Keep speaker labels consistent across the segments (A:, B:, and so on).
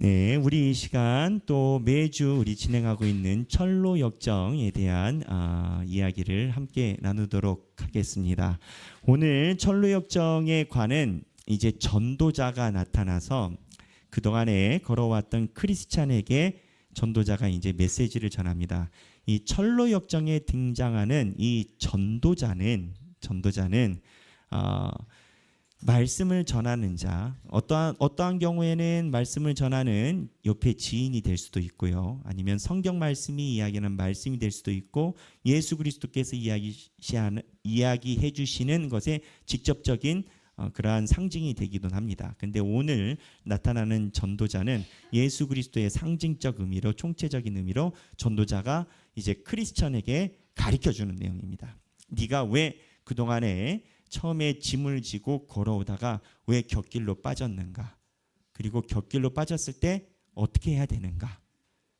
A: 네, 우리 이 시간 또 매주 우리 진행하고 있는 철로 역정에 대한 이야기를 함께 나누도록 하겠습니다. 오늘 철로 역정에 관한 이제 전도자가 나타나서 그동안에 걸어왔던 크리스찬에게 전도자가 이제 메시지를 전합니다. 이 철로 역정에 등장하는 이 전도자는 말씀을 전하는 자, 어떠한 경우에는 말씀을 전하는 옆에 지인이 될 수도 있고요. 아니면 성경 말씀이 이야기하는 말씀이 될 수도 있고, 예수 그리스도께서 이야기해 주시는 것에 직접적인 그러한 상징이 되기도 합니다. 근데 오늘 나타나는 전도자는 예수 그리스도의 상징적 의미로, 총체적인 의미로 전도자가 이제 크리스천에게 가르쳐 주는 내용입니다. 네가 왜 그동안에 처음에 짐을 지고 걸어오다가 왜 곁길로 빠졌는가? 그리고 곁길로 빠졌을 때 어떻게 해야 되는가?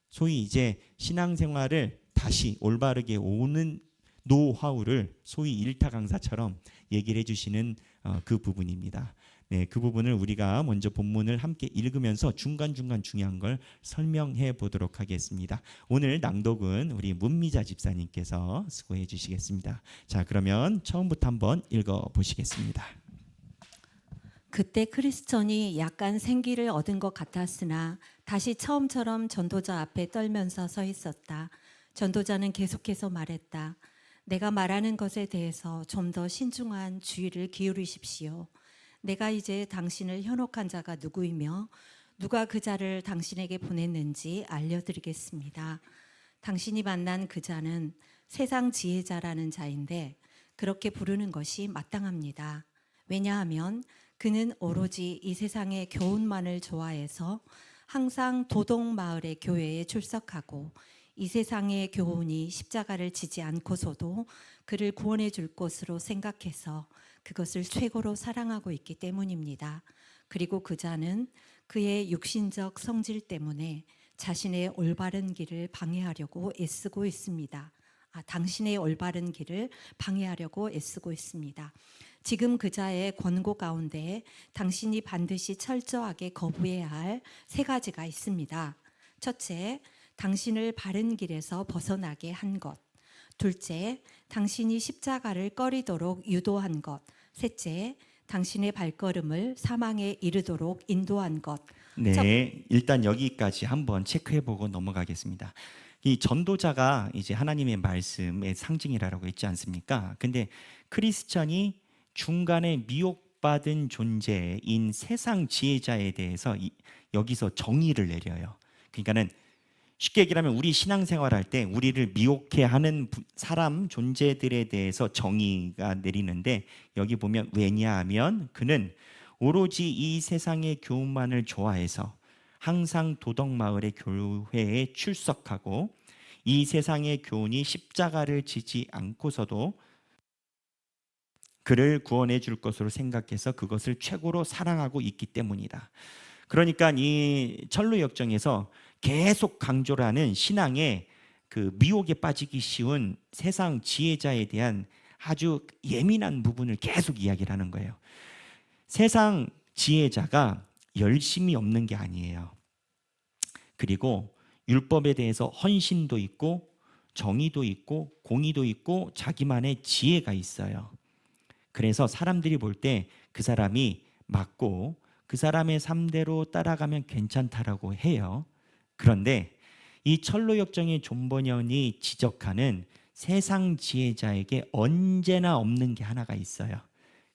A: 소위 이제 신앙생활을 다시 올바르게 오는 노하우를 소위 일타 강사처럼 얘기를 해주시는 그 부분입니다. 네, 그 부분을 우리가 먼저 본문을 함께 읽으면서 중간중간 중요한 걸 설명해 보도록 하겠습니다. 오늘 낭독은 우리 문미자 집사님께서 수고해 주시겠습니다. 자, 그러면 처음부터 한번 읽어 보시겠습니다.
B: 그때 크리스천이 약간 생기를 얻은 것 같았으나 다시 처음처럼 전도자 앞에 떨면서 서 있었다. 전도자는 계속해서 말했다. 내가 말하는 것에 대해서 좀 더 신중한 주의를 기울이십시오. 내가 이제 당신을 현혹한 자가 누구이며 누가 그 자를 당신에게 보냈는지 알려드리겠습니다. 당신이 만난 그 자는 세상 지혜자라는 자인데 그렇게 부르는 것이 마땅합니다. 왜냐하면 그는 오로지 이 세상의 교훈만을 좋아해서 항상 도동마을의 교회에 출석하고 이 세상의 교훈이 십자가를 지지 않고서도 그를 구원해 줄 것으로 생각해서 그것을 최고로 사랑하고 있기 때문입니다. 그리고 그 자는 그의 육신적 성질 때문에 자신의 올바른 길을 방해하려고 애쓰고 있습니다. 당신의 올바른 길을 방해하려고 애쓰고 있습니다. 지금 그 자의 권고 가운데 당신이 반드시 철저하게 거부해야 할 세 가지가 있습니다. 첫째, 당신을 바른 길에서 벗어나게 한 것. 둘째, 당신이 십자가를 꺼리도록 유도한 것. 셋째, 당신의 발걸음을 사망에 이르도록 인도한 것.
A: 네, 일단 여기까지 한번 체크해보고 넘어가겠습니다. 이 전도자가 이제 하나님의 말씀의 상징이라고 했지 않습니까? 근데 크리스천이 중간에 미혹받은 존재인 세상 지혜자에 대해서 여기서 정의를 내려요. 그러니까는 쉽게 얘기하면 우리 신앙생활할 때 우리를 미혹해 하는 사람 존재들에 대해서 정의가 내리는데, 여기 보면 왜냐하면 그는 오로지 이 세상의 교훈만을 좋아해서 항상 도덕마을의 교회에 출석하고 이 세상의 교훈이 십자가를 지지 않고서도 그를 구원해 줄 것으로 생각해서 그것을 최고로 사랑하고 있기 때문이다. 그러니까 이 철로 역정에서 계속 강조를 하는 신앙의 그 미혹에 빠지기 쉬운 세상 지혜자에 대한 아주 예민한 부분을 계속 이야기를 하는 거예요. 세상 지혜자가 열심이 없는 게 아니에요. 그리고 율법에 대해서 헌신도 있고 정의도 있고 공의도 있고 자기만의 지혜가 있어요. 그래서 사람들이 볼 때 그 사람이 맞고 그 사람의 삶대로 따라가면 괜찮다라고 해요. 그런데 이 철로 역정의 존 번연이 지적하는 세상 지혜자에게 언제나 없는 게 하나가 있어요.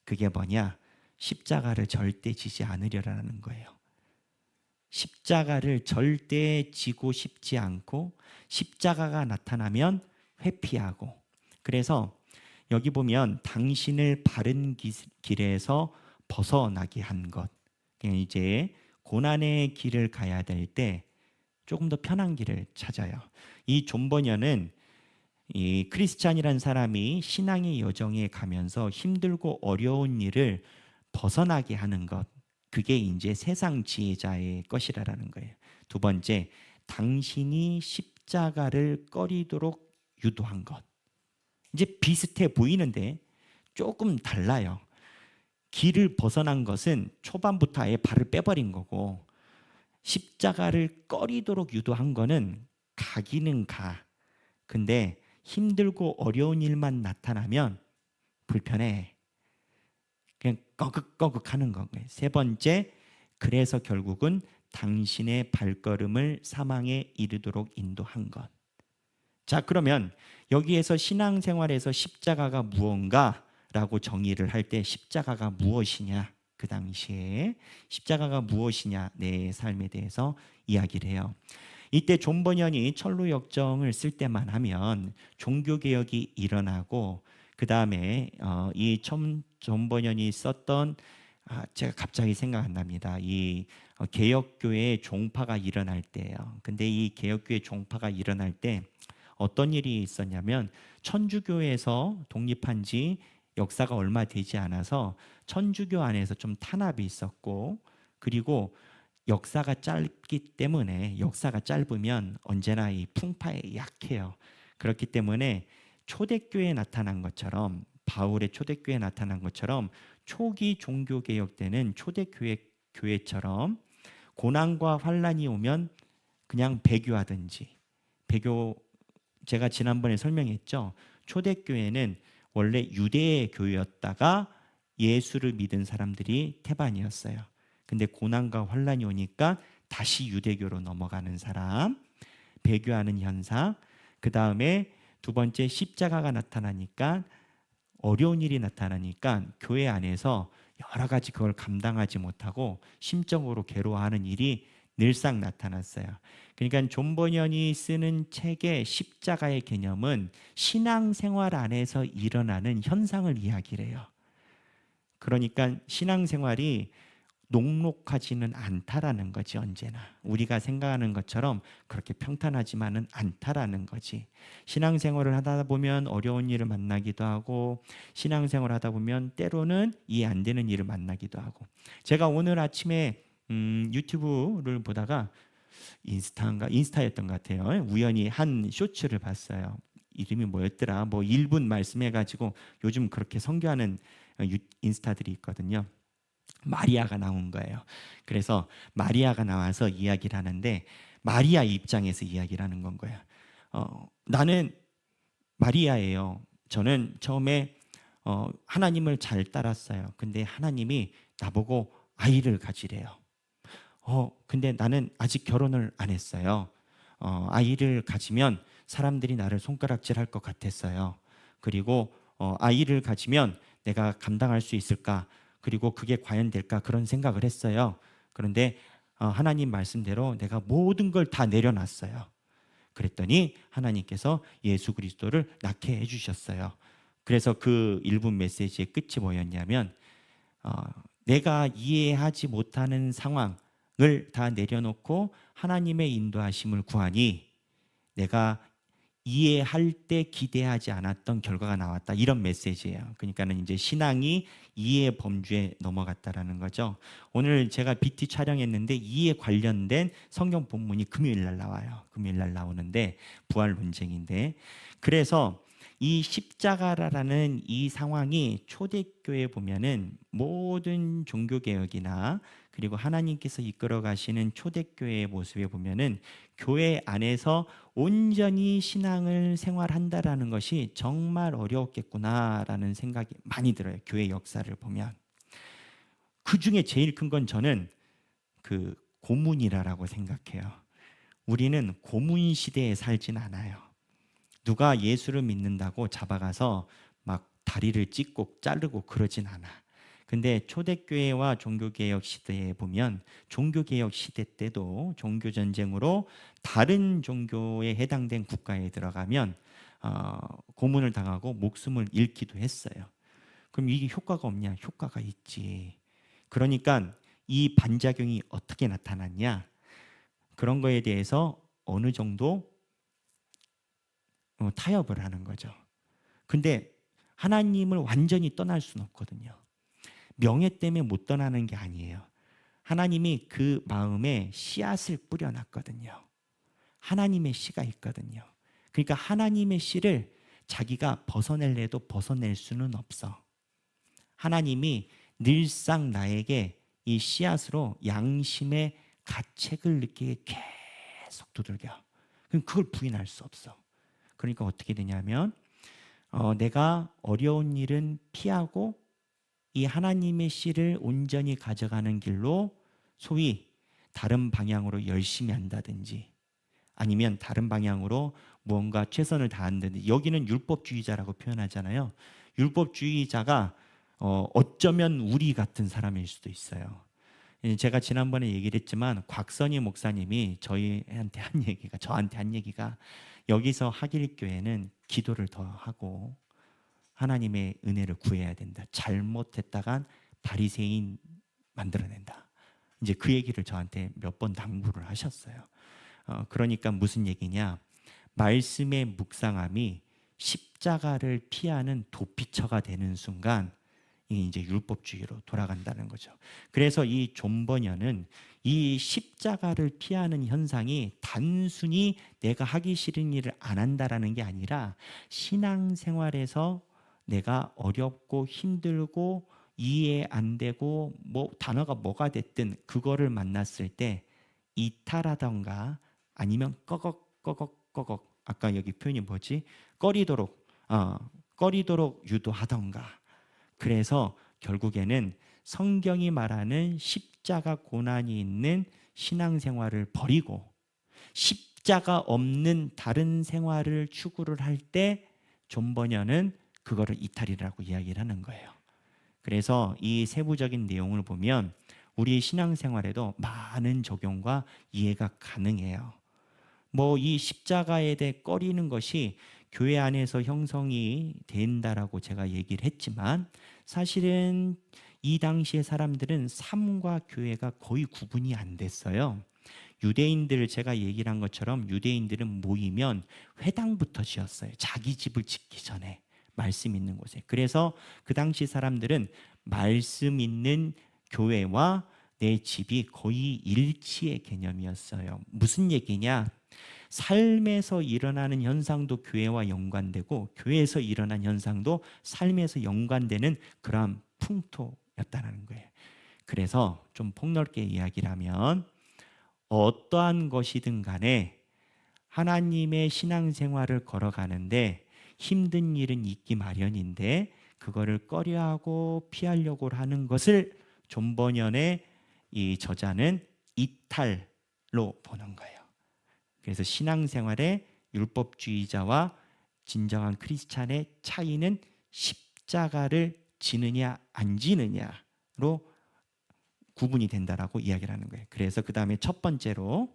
A: 그게 뭐냐? 십자가를 절대 지지 않으려라는 거예요. 십자가를 절대 지고 싶지 않고 십자가가 나타나면 회피하고, 그래서 여기 보면 당신을 바른 길에서 벗어나게 한 것. 그냥 이제 고난의 길을 가야 될 때 조금 더 편한 길을 찾아요. 이 존 번연은 이 크리스찬이라는 사람이 신앙의 여정에 가면서 힘들고 어려운 일을 벗어나게 하는 것, 그게 이제 세상 지혜자의 것이라는 거예요. 두 번째, 당신이 십자가를 꺼리도록 유도한 것. 이제 비슷해 보이는데 조금 달라요. 길을 벗어난 것은 초반부터 아예 발을 빼버린 거고, 십자가를 꺼리도록 유도한 거는 가기는 가. 근데 힘들고 어려운 일만 나타나면 불편해. 그냥 꺼극꺼극 하는 거예요. 세 번째, 그래서 결국은 당신의 발걸음을 사망에 이르도록 인도한 것. 자, 그러면 여기에서 신앙생활에서 십자가가 무언가라고 정의를 할 때 십자가가 무엇이냐? 그 당시에 십자가가 무엇이냐? 내 삶에 대해서 이야기를 해요. 이때 존 버년이 철로 역정을 쓸 때만 하면 종교개혁이 일어나고 그 다음에 존 버년이 썼던 제가 갑자기 생각 안 납니다. 이 개혁교회의 종파가 일어날 때예요. 근데 이 개혁교회 종파가 일어날 때 어떤 일이 있었냐면 천주교에서 독립한 지 역사가 얼마 되지 않아서 천주교 안에서 좀 탄압이 있었고, 그리고 역사가 짧기 때문에, 역사가 짧으면 언제나 이 풍파에 약해요. 그렇기 때문에 초대교회에 나타난 것처럼, 바울의 초대교회에 나타난 것처럼 초기 종교개혁 때는 초대교회처럼 고난과 환란이 오면 그냥 배교하든지, 배교, 제가 지난번에 설명했죠. 초대교회는 원래 유대 교회였다가 예수를 믿은 사람들이 태반이었어요. 근데 고난과 환란이 오니까 다시 유대교로 넘어가는 사람, 배교하는 현상. 그 다음에 두 번째, 십자가가 나타나니까, 어려운 일이 나타나니까 교회 안에서 여러 가지 그걸 감당하지 못하고 심적으로 괴로워하는 일이 늘상 나타났어요. 그러니까 존 버년이 쓰는 책의 십자가의 개념은 신앙생활 안에서 일어나는 현상을 이야기를 해요. 그러니까 신앙생활이 녹록하지는 않다라는 거지. 언제나 우리가 생각하는 것처럼 그렇게 평탄하지만은 않다라는 거지. 신앙생활을 하다 보면 어려운 일을 만나기도 하고, 신앙생활을 하다 보면 때로는 이해 안 되는 일을 만나기도 하고. 제가 오늘 아침에 유튜브를 보다가 인스타였던 것 같아요. 우연히 한 쇼츠를 봤어요. 이름이 뭐였더라? 뭐 1분 말씀해가지고, 요즘 그렇게 선교하는 인스타들이 있거든요. 마리아가 나온 거예요. 그래서 마리아가 나와서 이야기를 하는데, 마리아 입장에서 이야기를 하는 건 거예요. 나는 마리아예요. 저는 처음에 하나님을 잘 따랐어요. 근데 하나님이 나보고 아이를 가지래요. 근데 나는 아직 결혼을 안 했어요. 아이를 가지면 사람들이 나를 손가락질 할 것 같았어요. 그리고 아이를 가지면 내가 감당할 수 있을까? 그리고 그게 과연 될까? 그런 생각을 했어요. 그런데 하나님 말씀대로 내가 모든 걸 다 내려놨어요. 그랬더니 하나님께서 예수 그리스도를 낳게 해주셨어요. 그래서 그 1분 메시지의 끝이 뭐였냐면, 내가 이해하지 못하는 상황을 다 내려놓고 하나님의 인도하심을 구하니 내가 이해할 때 기대하지 않았던 결과가 나왔다. 이런 메시지예요. 그러니까는 이제 신앙이 이해 범주에 넘어갔다라는 거죠. 오늘 제가 BT 촬영했는데 이해 관련된 성경 본문이 금요일 날 나와요. 금요일 날 나오는데 부활 논쟁인데, 그래서 이 십자가라는 이 상황이 초대교회에 보면은 모든 종교개혁이나 그리고 하나님께서 이끌어 가시는 초대교회의 모습에 보면은 교회 안에서 온전히 신앙을 생활한다라는 것이 정말 어려웠겠구나라는 생각이 많이 들어요. 교회 역사를 보면. 그 중에 제일 큰 건 저는 그 고문이라고 생각해요. 우리는 고문 시대에 살진 않아요. 누가 예수를 믿는다고 잡아가서 막 다리를 찢고 자르고 그러진 않아. 근데 초대교회와 종교개혁 시대에 보면, 종교개혁 시대 때도 종교전쟁으로 다른 종교에 해당된 국가에 들어가면 고문을 당하고 목숨을 잃기도 했어요. 그럼 이게 효과가 없냐? 효과가 있지. 그러니까 이 반작용이 어떻게 나타났냐? 그런 거에 대해서 어느 정도 타협을 하는 거죠. 근데 하나님을 완전히 떠날 수는 없거든요. 명예 때문에 못 떠나는 게 아니에요. 하나님이 그 마음에 씨앗을 뿌려놨거든요. 하나님의 씨가 있거든요. 그러니까 하나님의 씨를 자기가 벗어낼래도 벗어낼 수는 없어. 하나님이 늘상 나에게 이 씨앗으로 양심의 가책을 느끼게 계속 두들겨. 그럼 그걸 부인할 수 없어. 그러니까 어떻게 되냐면 내가 어려운 일은 피하고 이 하나님의 씨를 온전히 가져가는 길로 소위 다른 방향으로 열심히 한다든지 아니면 다른 방향으로 무언가 최선을 다한다든지, 여기는 율법주의자라고 표현하잖아요. 율법주의자가 어쩌면 우리 같은 사람일 수도 있어요. 제가 지난번에 얘기를 했지만 곽선희 목사님이 저한테 한 얘기가 여기서 하길교회는 기도를 더 하고 하나님의 은혜를 구해야 된다. 잘못했다간 바리새인 만들어낸다. 이제 그 얘기를 저한테 몇 번 당부를 하셨어요. 그러니까 무슨 얘기냐? 말씀의 묵상함이 십자가를 피하는 도피처가 되는 순간 이제 율법주의로 돌아간다는 거죠. 그래서 이 존 버녀는 이 십자가를 피하는 현상이 단순히 내가 하기 싫은 일을 안 한다라는 게 아니라 신앙생활에서 내가 어렵고 힘들고 이해 안 되고 뭐 단어가 뭐가 됐든 그거를 만났을 때 이탈하던가 아니면 꺼걱 아까 여기 표현이 뭐지? 꺼리도록 유도하던가. 그래서 결국에는 성경이 말하는 십자가 고난이 있는 신앙생활을 버리고 십자가 없는 다른 생활을 추구를 할 때 존 버녀는 그거를 이탈이라고 이야기를 하는 거예요. 그래서 이 세부적인 내용을 보면 우리 신앙생활에도 많은 적용과 이해가 가능해요. 뭐 이 십자가에 대해 꺼리는 것이 교회 안에서 형성이 된다라고 제가 얘기를 했지만 사실은 이 당시의 사람들은 삶과 교회가 거의 구분이 안 됐어요. 유대인들, 제가 얘기를 한 것처럼 유대인들은 모이면 회당부터 지었어요. 자기 집을 짓기 전에 말씀 있는 곳에. 그래서 그 당시 사람들은 말씀 있는 교회와 내 집이 거의 일치의 개념이었어요. 무슨 얘기냐? 삶에서 일어나는 현상도 교회와 연관되고 교회에서 일어난 현상도 삶에서 연관되는 그러한 풍토였다는 거예요. 그래서 좀 폭넓게 이야기를 하면 어떠한 것이든 간에 하나님의 신앙생활을 걸어가는데 힘든 일은 있기 마련인데 그거를 꺼려하고 피하려고 하는 것을 존 버년의 이 저자는 이탈로 보는 거예요. 그래서 신앙생활의 율법주의자와 진정한 크리스찬의 차이는 십자가를 지느냐 안 지느냐로 구분이 된다라고 이야기를 하는 거예요. 그래서 그 다음에 첫 번째로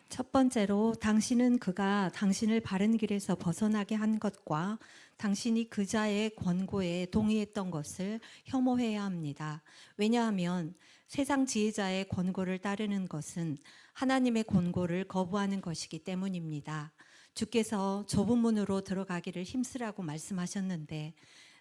B: 첫 번째로 당신은 그가 당신을 바른 길에서 벗어나게 한 것과 당신이 그자의 권고에 동의했던 것을 혐오해야 합니다. 왜냐하면 세상 지혜자의 권고를 따르는 것은 하나님의 권고를 거부하는 것이기 때문입니다. 주께서 좁은 문으로 들어가기를 힘쓰라고 말씀하셨는데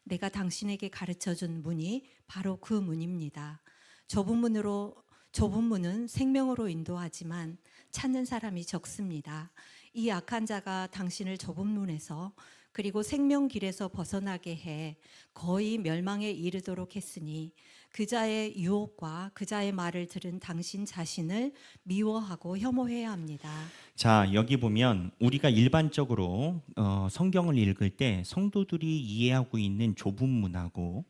B: 내가 당신에게 가르쳐준 문이 바로 그 문입니다. 좁은 문은 생명으로 인도하지만 찾는 사람이 적습니다. 이 악한 자가 당신을 좁은 문에서 그리고 생명길에서 벗어나게 해 거의 멸망에 이르도록 했으니 그자의 유혹과 그자의 말을 들은 당신 자신을 미워하고 혐오해야 합니다.
A: 자, 여기 보면 우리가 일반적으로 성경을 읽을 때 성도들이 이해하고 있는 좁은 문하고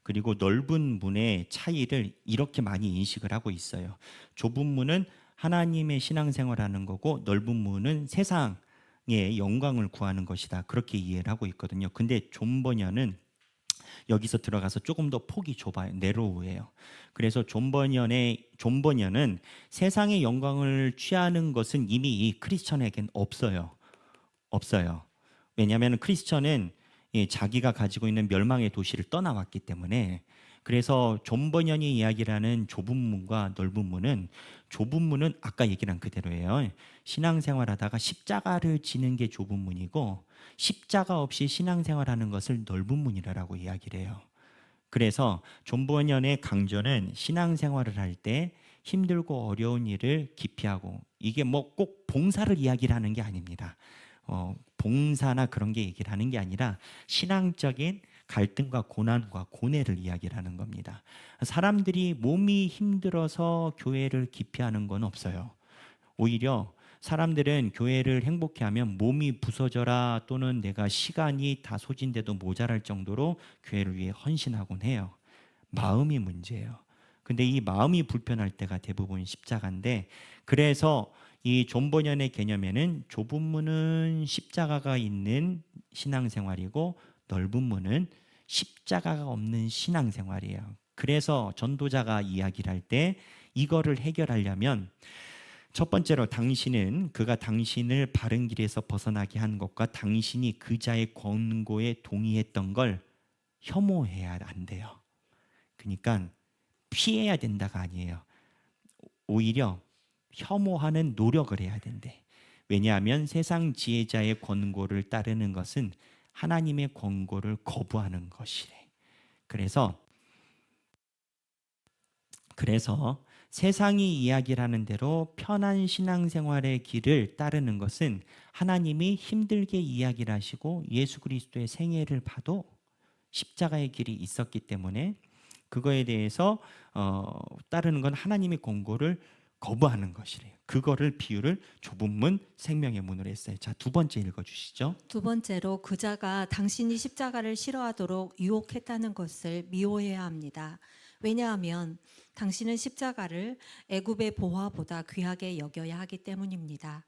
A: 그리고 넓은 문의 차이를 이렇게 많이 인식을 하고 있어요. 좁은 문은 하나님의 신앙생활하는 거고 넓은 문은 세상의 영광을 구하는 것이다. 그렇게 이해를 하고 있거든요. 근데 존 버년은 여기서 들어가서 조금 더 폭이 좁아요. 내로우예요. 그래서 존 버년은 세상의 영광을 취하는 것은 이미 이 크리스천에겐 없어요. 왜냐하면 크리스천은 자기가 가지고 있는 멸망의 도시를 떠나왔기 때문에. 그래서 존 버년이 이야기를 하는 좁은 문과 넓은 문은, 좁은 문은 아까 얘기한 그대로예요. 신앙생활하다가 십자가를 지는 게 좁은 문이고 십자가 없이 신앙생활하는 것을 넓은 문이라고 이야기를 해요. 그래서 존 버년의 강조는 신앙생활을 할 때 힘들고 어려운 일을 기피하고, 이게 뭐 꼭 봉사를 이야기를 하는 게 아닙니다. 봉사나 그런 게 얘기를 하는 게 아니라 신앙적인 갈등과 고난과 고뇌를 이야기하는 겁니다. 사람들이 몸이 힘들어서 교회를 기피하는 건 없어요. 오히려 사람들은 교회를 행복해 하면 몸이 부서져라 또는 내가 시간이 다 소진돼도 모자랄 정도로 교회를 위해 헌신하곤 해요. 마음이 문제예요. 근데 이 마음이 불편할 때가 대부분 십자가인데, 그래서 이 존 버년의 개념에는 좁은 문은 십자가가 있는 신앙생활이고 넓은 문은 십자가가 없는 신앙생활이에요. 그래서 전도자가 이야기를 할 때 이거를 해결하려면 첫 번째로 당신은 그가 당신을 바른 길에서 벗어나게 한 것과 당신이 그자의 권고에 동의했던 걸 혐오해야 안 돼요. 그러니까 피해야 된다가 아니에요. 오히려 혐오하는 노력을 해야 된대. 왜냐하면 세상 지혜자의 권고를 따르는 것은 하나님의 권고를 거부하는 것이래. 그래서 세상이 이야기를 하는 대로 편한 신앙생활의 길을 따르는 것은 하나님이 힘들게 이야기를 하시고 예수 그리스도의 생애를 봐도 십자가의 길이 있었기 때문에 그거에 대해서 따르는 건 하나님의 권고를 거부하는 것이래요. 그거를 비유를 좁은 문 생명의 문으로 했어요. 자, 두 번째 읽어주시죠.
B: 두 번째로 그자가 당신이 십자가를 싫어하도록 유혹했다는 것을 미워해야 합니다. 왜냐하면 당신은 십자가를 애굽의 보화보다 귀하게 여겨야 하기 때문입니다.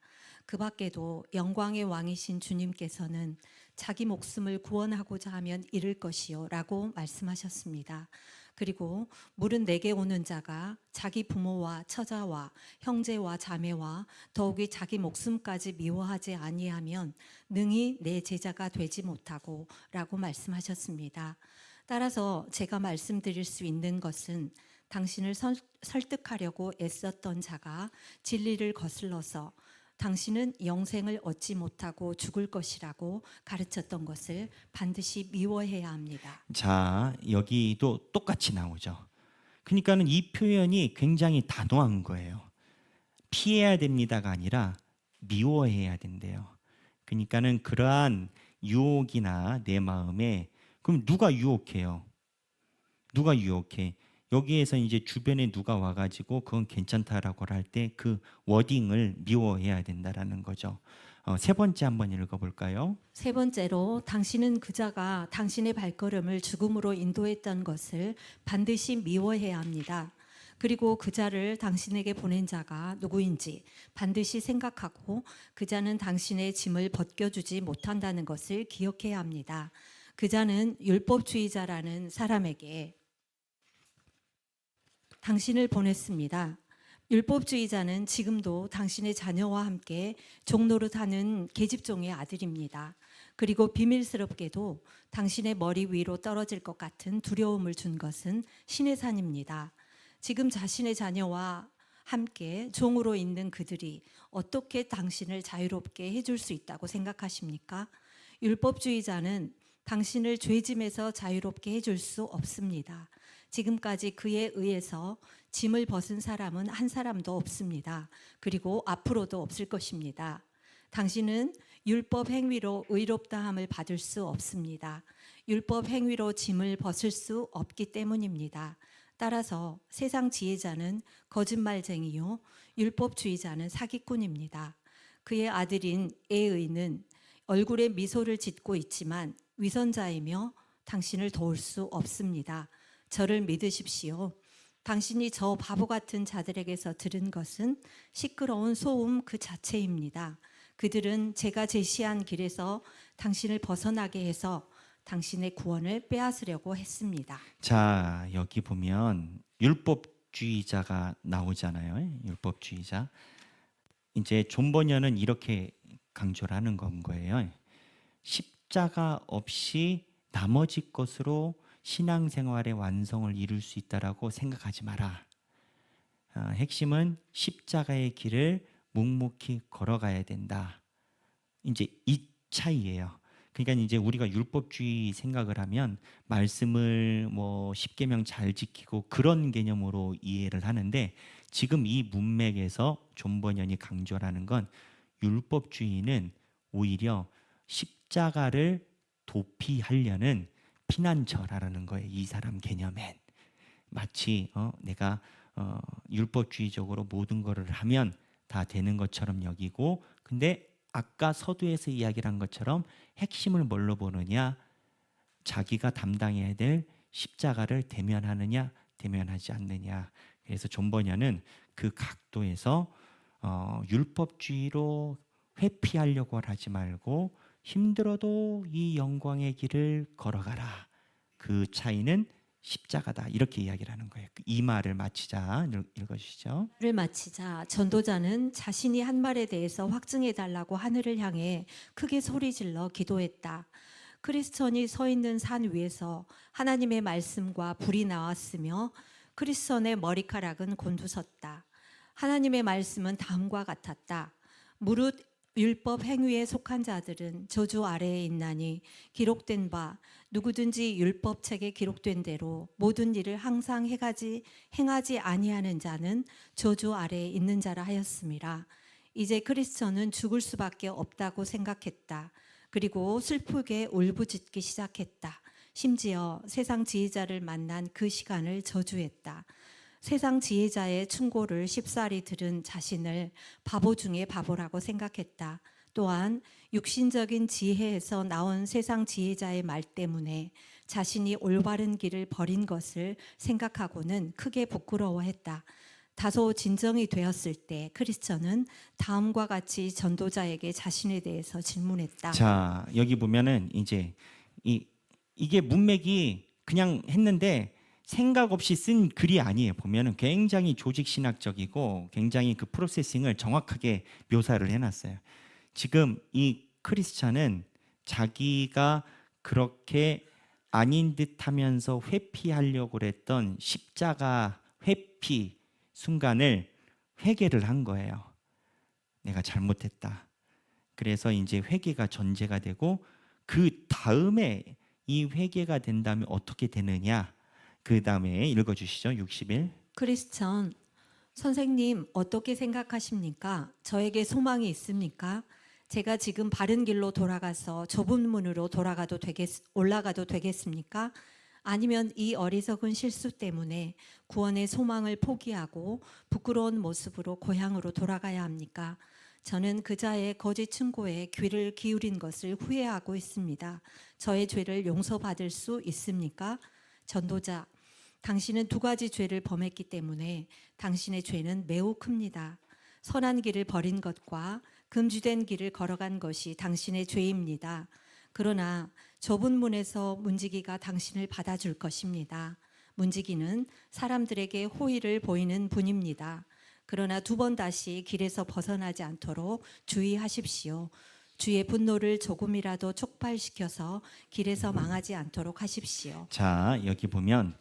B: 그 밖에도 영광의 왕이신 주님께서는 자기 목숨을 구원하고자 하면 잃을 것이요 라고 말씀하셨습니다. 그리고 물은 내게 오는 자가 자기 부모와 처자와 형제와 자매와 더욱이 자기 목숨까지 미워하지 아니하면 능히 내 제자가 되지 못하고 라고 말씀하셨습니다. 따라서 제가 말씀드릴 수 있는 것은 당신을 설득하려고 애썼던 자가 진리를 거슬러서 당신은 영생을 얻지 못하고 죽을 것이라고 가르쳤던 것을 반드시 미워해야 합니다.
A: 자, 여기도 똑같이 나오죠. 그러니까는 이 표현이 굉장히 단호한 거예요. 피해야 됩니다가 아니라 미워해야 된대요. 그러니까는 그러한 유혹이나 내 마음에, 그럼 누가 유혹해요? 누가 유혹해? 여기에서 이제 주변에 누가 와가지고 그건 괜찮다라고 할 때 그 워딩을 미워해야 된다라는 거죠. 세 번째 한번 읽어볼까요?
B: 세 번째로 당신은 그자가 당신의 발걸음을 죽음으로 인도했던 것을 반드시 미워해야 합니다. 그리고 그자를 당신에게 보낸 자가 누구인지 반드시 생각하고 그자는 당신의 짐을 벗겨주지 못한다는 것을 기억해야 합니다. 그자는 율법주의자라는 사람에게 당신을 보냈습니다. 율법주의자는 지금도 당신의 자녀와 함께 종노릇하는 계집종의 아들입니다. 그리고 비밀스럽게도 당신의 머리 위로 떨어질 것 같은 두려움을 준 것은 신의 산입니다. 지금 자신의 자녀와 함께 종으로 있는 그들이 어떻게 당신을 자유롭게 해줄 수 있다고 생각하십니까? 율법주의자는 당신을 죄짐에서 자유롭게 해줄 수 없습니다. 지금까지 그에 의해서 짐을 벗은 사람은 한 사람도 없습니다. 그리고 앞으로도 없을 것입니다. 당신은 율법 행위로 의롭다함을 받을 수 없습니다. 율법 행위로 짐을 벗을 수 없기 때문입니다. 따라서 세상 지혜자는 거짓말쟁이요, 율법주의자는 사기꾼입니다. 그의 아들인 에의는 얼굴에 미소를 짓고 있지만 위선자이며 당신을 도울 수 없습니다. 저를 믿으십시오. 당신이 저 바보 같은 자들에게서 들은 것은 시끄러운 소음 그 자체입니다. 그들은 제가 제시한 길에서 당신을 벗어나게 해서 당신의 구원을 빼앗으려고 했습니다.
A: 자, 여기 보면 율법주의자가 나오잖아요. 율법주의자. 이제 존 버년은 이렇게 강조를 하는 건 거예요. 십자가 없이 나머지 것으로 신앙생활의 완성을 이룰 수 있다라고 생각하지 마라. 핵심은 십자가의 길을 묵묵히 걸어가야 된다. 이제 이 차이예요. 그러니까 이제 우리가 율법주의 생각을 하면 말씀을 뭐 십계명 잘 지키고 그런 개념으로 이해를 하는데, 지금 이 문맥에서 존 버년이 강조하는 건 율법주의는 오히려 십자가를 도피하려는 피난처라는 거예요. 이 사람 개념엔 마치 내가 율법주의적으로 모든 거를 하면 다 되는 것처럼 여기고, 근데 아까 서두에서 이야기를 한 것처럼 핵심을 뭘로 보느냐, 자기가 담당해야 될 십자가를 대면하느냐 대면하지 않느냐. 그래서 존 버녀는 그 각도에서 율법주의로 회피하려고 하지 말고 힘들어도 이 영광의 길을 걸어가라. 그 차이는 십자가다. 이렇게 이야기를 하는 거예요. 이 말을 마치자. 읽어주시죠.
B: 를 마치자 전도자는 자신이 한 말에 대해서 확증해 달라고 하늘을 향해 크게 소리질러 기도했다. 크리스천이 서 있는 산 위에서 하나님의 말씀과 불이 나왔으며 크리스천의 머리카락은 곤두섰다. 하나님의 말씀은 다음과 같았다. 무릇 율법 행위에 속한 자들은 저주 아래에 있나니 기록된 바 누구든지 율법책에 기록된 대로 모든 일을 항상 행하지 아니하는 자는 저주 아래에 있는 자라 하였음이라. 이제 크리스천은 죽을 수밖에 없다고 생각했다. 그리고 슬프게 울부짖기 시작했다. 심지어 세상 지혜자를 만난 그 시간을 저주했다. 세상 지혜자의 충고를 쉽사리 들은 자신을 바보 중에 바보라고 생각했다. 또한 육신적인 지혜에서 나온 세상 지혜자의 말 때문에 자신이 올바른 길을 버린 것을 생각하고는 크게 부끄러워했다. 다소 진정이 되었을 때 크리스천은 다음과 같이 전도자에게 자신에 대해서 질문했다.
A: 자, 여기 보면은 이제 이게 문맥이 그냥 했는데 생각 없이 쓴 글이 아니에요. 보면은 굉장히 조직 신학적이고 굉장히 그 프로세싱을 정확하게 묘사를 해놨어요. 지금 이 크리스찬은 자기가 그렇게 아닌 듯하면서 회피하려고 그랬던 십자가 회피 순간을 회개를 한 거예요. 내가 잘못했다. 그래서 이제 회개가 전제가 되고, 그 다음에 이 회개가 된다면 어떻게 되느냐? 그 다음에 읽어주시죠. 60일.
B: 크리스천, 선생님 어떻게 생각하십니까? 저에게 소망이 있습니까? 제가 지금 바른 길로 돌아가서 좁은 문으로 올라가도 되겠습니까? 아니면 이 어리석은 실수 때문에 구원의 소망을 포기하고 부끄러운 모습으로 고향으로 돌아가야 합니까? 저는 그자의 거짓 충고에 귀를 기울인 것을 후회하고 있습니다. 저의 죄를 용서받을 수 있습니까? 전도자, 당신은 두 가지 죄를 범했기 때문에 당신의 죄는 매우 큽니다. 선한 길을 버린 것과 금지된 길을 걸어간 것이 당신의 죄입니다. 그러나 좁은 문에서 문지기가 당신을 받아줄 것입니다. 문지기는 사람들에게 호의를 보이는 분입니다. 그러나 두 번 다시 길에서 벗어나지 않도록 주의하십시오. 주의 분노를 조금이라도 촉발시켜서 길에서 망하지 않도록 하십시오.
A: 자, 여기 보면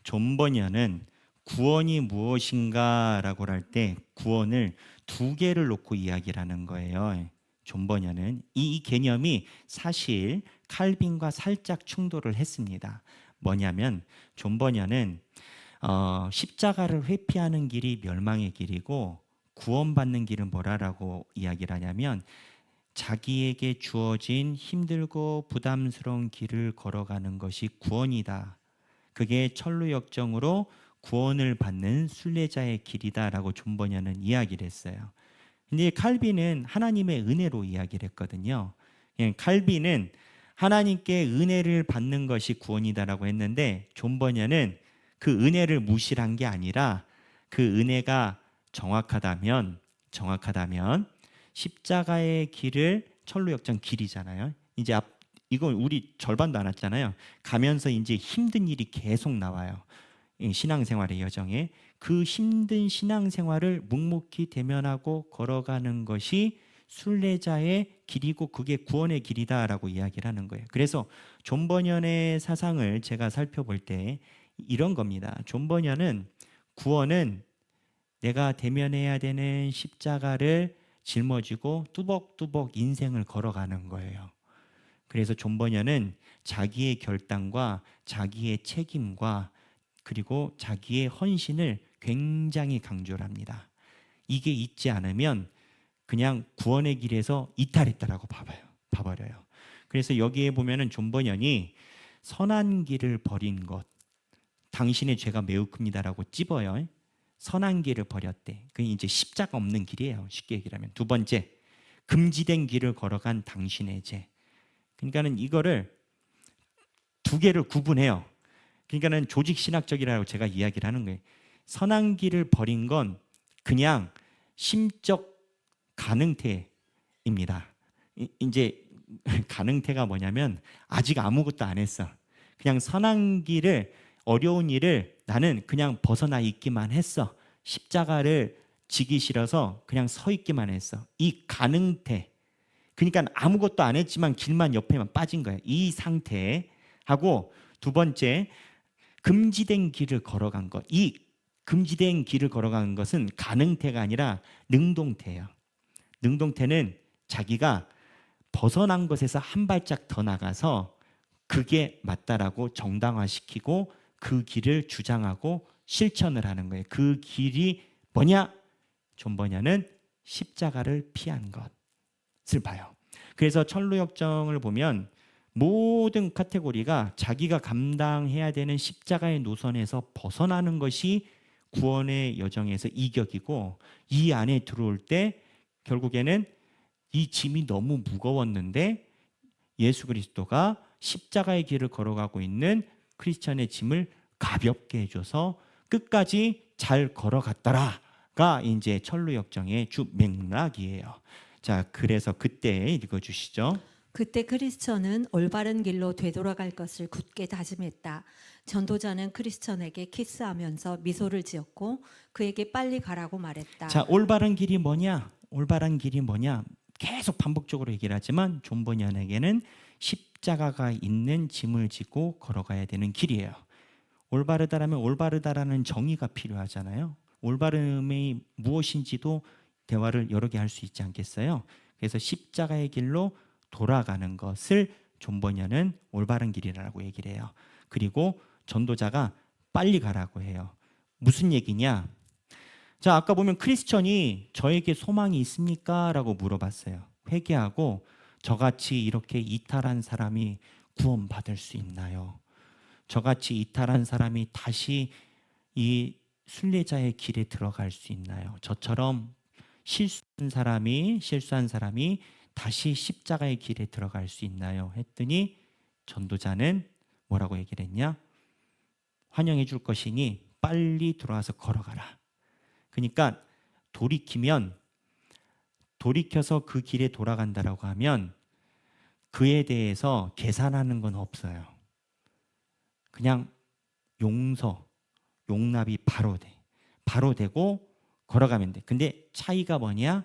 A: 존 버녀는 구원이 무엇인가라고 할 때 구원을 두 개를 놓고 이야기를 하는 거예요. 존 버녀는 이 개념이 사실 칼빈과 살짝 충돌을 했습니다. 뭐냐면 존 버녀는 십자가를 회피하는 길이 멸망의 길이고 구원받는 길은 뭐라고 이야기를 하냐면 자기에게 주어진 힘들고 부담스러운 길을 걸어가는 것이 구원이다. 그게 천루역정으로 구원을 받는 순례자의 길이다라고 존 버녀는 이야기를 했어요. 근데 칼빈은 하나님의 은혜로 이야기를 했거든요. 칼빈은 하나님께 은혜를 받는 것이 구원이다라고 했는데 존 버녀는 그 은혜를 무시한 게 아니라 그 은혜가 정확하다면 십자가의 길을 천루역정 길이잖아요. 이제 이건 우리 절반도 안 왔잖아요. 가면서 이제 힘든 일이 계속 나와요. 신앙생활의 여정에 그 힘든 신앙생활을 묵묵히 대면하고 걸어가는 것이 순례자의 길이고 그게 구원의 길이다라고 이야기를 하는 거예요. 그래서 존 버녀의 사상을 제가 살펴볼 때 이런 겁니다. 존 버녀는 구원은 내가 대면해야 되는 십자가를 짊어지고 뚜벅뚜벅 인생을 걸어가는 거예요. 그래서 존 버녀는 자기의 결단과 자기의 책임과 그리고 자기의 헌신을 굉장히 강조를 합니다. 이게 있지 않으면 그냥 구원의 길에서 이탈했다라고 봐버려요. 그래서 여기에 보면은 존 버녀이 선한 길을 버린 것, 당신의 죄가 매우 큽니다라고 찝어요. 선한 길을 버렸대. 그게 이제 십자가 없는 길이에요. 쉽게 얘기하면. 두 번째, 금지된 길을 걸어간 당신의 죄. 그러니까는 이거를 두 개를 구분해요. 그러니까는 조직 신학적이라고 제가 이야기를 하는 거예요. 선한 길을 버린 건 그냥 심적 가능태입니다. 이제 가능태가 뭐냐면 아직 아무것도 안 했어. 그냥 선한 길을, 어려운 일을 나는 그냥 벗어나 있기만 했어. 십자가를 지기 싫어서 그냥 서 있기만 했어. 이 가능태. 그러니까 아무것도 안 했지만 길만 옆에만 빠진 거야. 이 상태하고, 두 번째, 금지된 길을 걸어간 것. 이 금지된 길을 걸어간 것은 가능태가 아니라 능동태예요. 능동태는 자기가 벗어난 것에서 한 발짝 더 나가서 그게 맞다라고 정당화시키고 그 길을 주장하고 실천을 하는 거예요. 그 길이 뭐냐? 존 버녀는 십자가를 피한 것을 봐요. 그래서 천루역정을 보면 모든 카테고리가 자기가 감당해야 되는 십자가의 노선에서 벗어나는 것이 구원의 여정에서 이격이고, 이 안에 들어올 때 결국에는 이 짐이 너무 무거웠는데 예수 그리스도가 십자가의 길을 걸어가고 있는 크리스천의 짐을 가볍게 해줘서 끝까지 잘 걸어갔더라가 이제 천루역정의 주 맥락이에요. 자, 그래서 그때 읽어주시죠.
B: 그때 크리스천은 올바른 길로 되돌아갈 것을 굳게 다짐했다. 전도자는 크리스천에게 키스하면서 미소를 지었고 그에게 빨리 가라고 말했다.
A: 자, 올바른 길이 뭐냐? 올바른 길이 뭐냐? 계속 반복적으로 얘기를 하지만 존 버년에게는 십자가가 있는 짐을 지고 걸어가야 되는 길이에요. 올바르다라면 올바르다라는 정의가 필요하잖아요. 올바름이 무엇인지도 대화를 여러 개 할 수 있지 않겠어요? 그래서 십자가의 길로 돌아가는 것을 존 버년은 올바른 길이라고 얘기를 해요. 그리고 전도자가 빨리 가라고 해요. 무슨 얘기냐? 자, 아까 보면 크리스천이 저에게 소망이 있습니까? 라고 물어봤어요. 회개하고 저같이 이렇게 이탈한 사람이 구원받을 수 있나요? 저같이 이탈한 사람이 다시 이 순례자의 길에 들어갈 수 있나요? 저처럼 실수한 사람이 다시 십자가의 길에 들어갈 수 있나요? 했더니 전도자는 뭐라고 얘기를 했냐? 환영해 줄 것이니 빨리 들어와서 걸어가라. 그러니까 돌이켜서 그 길에 돌아간다라고 하면 그에 대해서 계산하는 건 없어요. 그냥 용납이 바로 돼. 바로 되고 걸어가면 돼. 근데 차이가 뭐냐?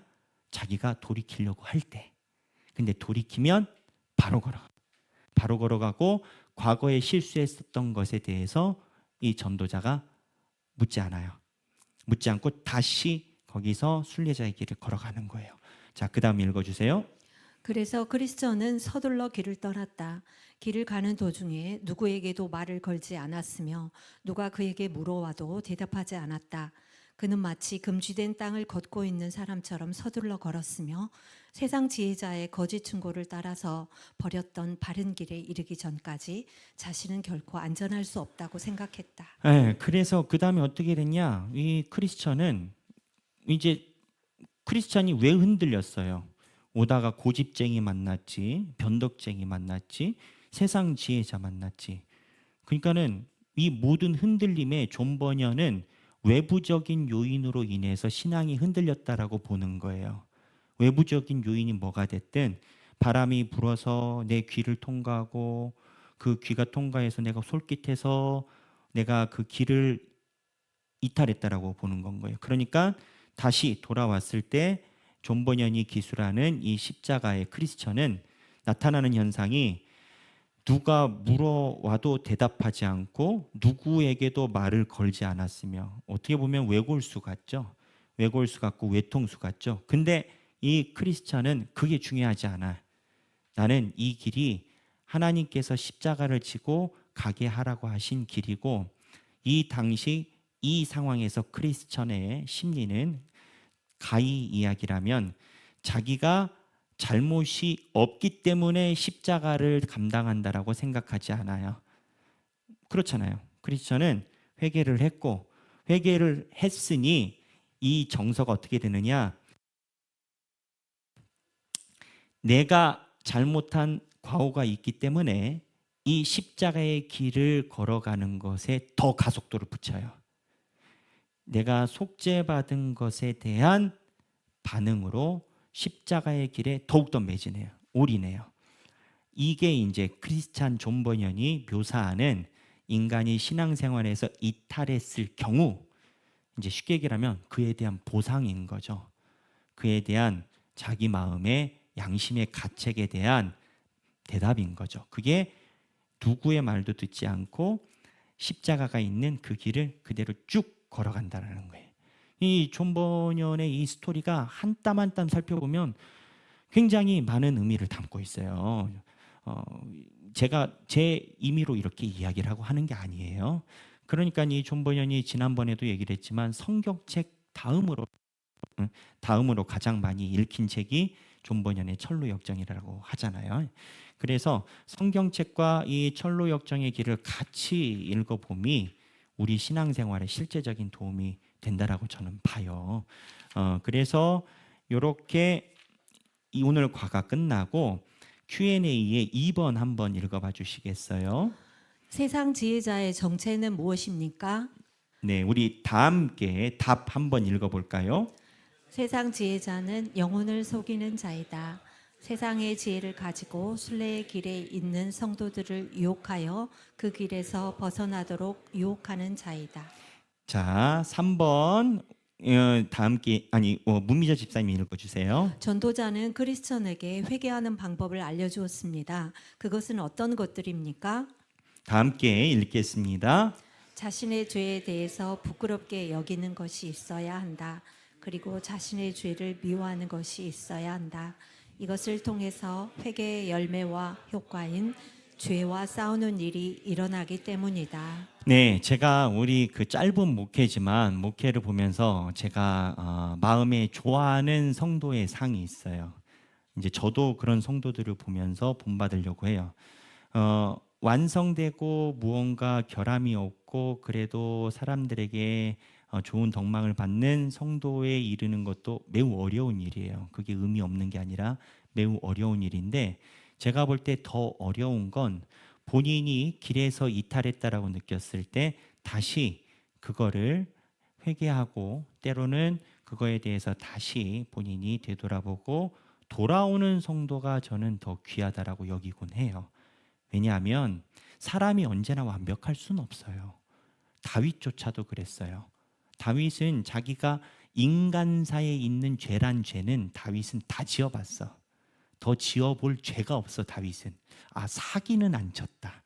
A: 자기가 돌이키려고 할 때. 근데 돌이키면 바로 걸어가고 과거에 실수했었던 것에 대해서 이 전도자가 묻지 않아요. 묻지 않고 다시 거기서 순례자의 길을 걸어가는 거예요. 자, 그 다음 읽어주세요.
B: 그래서 크리스천은 서둘러 길을 떠났다. 길을 가는 도중에 누구에게도 말을 걸지 않았으며 누가 그에게 물어와도 대답하지 않았다. 그는 마치 금지된 땅을 걷고 있는 사람처럼 서둘러 걸었으며 세상 지혜자의 거짓 충고를 따라서 버렸던 바른 길에 이르기 전까지 자신은 결코 안전할 수 없다고 생각했다.
A: 네, 그래서 그 다음에 어떻게 됐냐? 이 크리스천이 왜 흔들렸어요? 오다가 고집쟁이 만났지, 변덕쟁이 만났지, 세상 지혜자 만났지. 그러니까는 이 모든 흔들림에 존 버년은 외부적인 요인으로 인해서 신앙이 흔들렸다라고 보는 거예요. 외부적인 요인이 뭐가 됐든 바람이 불어서 내 귀를 통과하고 그 귀가 통과해서 내가 솔깃해서 내가 그 길을 이탈했다라고 보는 건 거예요. 그러니까 다시 돌아왔을 때 존 버년이 기술하는 이 십자가의 크리스천은 나타나는 현상이 누가 물어와도 대답하지 않고 누구에게도 말을 걸지 않았으며 어떻게 보면 외골수 같죠. 외골수 같고 외통수 같죠. 근데 이 크리스천은 그게 중요하지 않아. 나는 이 길이 하나님께서 십자가를 지고 가게 하라고 하신 길이고 이 당시 이 상황에서 크리스천의 심리는 가히 이야기라면 자기가 잘못이 없기 때문에 십자가를 감당한다라고 생각하지 않아요. 그렇잖아요. 크리스천은 회개를 했고 회개를 했으니 이 정서가 어떻게 되느냐? 내가 잘못한 과오가 있기 때문에 이 십자가의 길을 걸어가는 것에 더 가속도를 붙여요. 내가 속죄받은 것에 대한 반응으로 십자가의 길에 더욱더 매진해요. 올인해요. 이게 이제 크리스찬 존 버년이 묘사하는 인간이 신앙생활에서 이탈했을 경우, 이제 쉽게 얘기하면 그에 대한 보상인 거죠. 그에 대한 자기 마음의 양심의 가책에 대한 대답인 거죠. 그게 누구의 말도 듣지 않고 십자가가 있는 그 길을 그대로 쭉 걸어간다는 거예요. 이 존 버년의 이 스토리가 한 땀 한 땀 살펴보면 굉장히 많은 의미를 담고 있어요. 제가 제 임의로 이렇게 이야기를 하고 하는 게 아니에요. 그러니까 이 존 버년이 지난번에도 얘기를 했지만 성경책 다음으로 가장 많이 읽힌 책이 존 버년의 철로 역정이라고 하잖아요. 그래서 성경책과 이 철로 역정의 길을 같이 읽어봄이 우리 신앙생활에 실제적인 도움이 된다라고 저는 봐요. 그래서 이렇게 오늘 과가 끝나고 Q&A에 2번 한번 읽어봐 주시겠어요?
B: 세상 지혜자의 정체는 무엇입니까?
A: 네, 우리 다 함께 답 한번 읽어볼까요?
B: 세상 지혜자는 영혼을 속이는 자이다. 세상의 지혜를 가지고 순례의 길에 있는 성도들을 유혹하여 그 길에서 벗어나도록 유혹하는 자이다.
A: 자, 3번 다 함께 문미자 집사님이 읽어주세요.
B: 전도자는 크리스천에게 회개하는 방법을 알려주었습니다. 그것은 어떤 것들입니까?
A: 다 함께 읽겠습니다.
B: 자신의 죄에 대해서 부끄럽게 여기는 것이 있어야 한다. 그리고 자신의 죄를 미워하는 것이 있어야 한다. 이것을 통해서 회개의 열매와 효과인 죄와 싸우는 일이 일어나기 때문이다.
A: 네, 제가 우리 그 짧은 목회지만 목회를 보면서 제가 마음에 좋아하는 성도의 상이 있어요. 이제 저도 그런 성도들을 보면서 본받으려고 해요. 완성되고 무언가 결함이 없고 그래도 사람들에게 좋은 덕망을 받는 성도에 이르는 것도 매우 어려운 일이에요. 그게 의미 없는 게 아니라 매우 어려운 일인데 제가 볼 때 더 어려운 건 본인이 길에서 이탈했다라고 느꼈을 때 다시 그거를 회개하고 때로는 그거에 대해서 다시 본인이 되돌아보고 돌아오는 성도가 저는 더 귀하다라고 여기곤 해요. 왜냐하면 사람이 언제나 완벽할 수는 없어요. 다윗조차도 그랬어요. 다윗은 자기가 인간사에 있는 죄란 죄는 다윗은 다 지어봤어. 더 지어볼 죄가 없어. 다윗은 사기는 안 쳤다.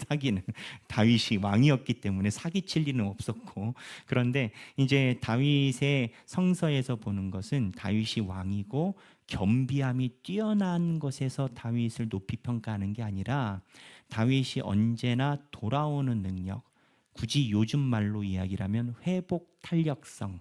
A: 사기는 다윗이 왕이었기 때문에 사기칠 리는 없었고, 그런데 이제 다윗의 성서에서 보는 것은 다윗이 왕이고 겸비함이 뛰어난 것에서 다윗을 높이 평가하는 게 아니라 다윗이 언제나 돌아오는 능력, 굳이 요즘 말로 이야기라면 회복 탄력성,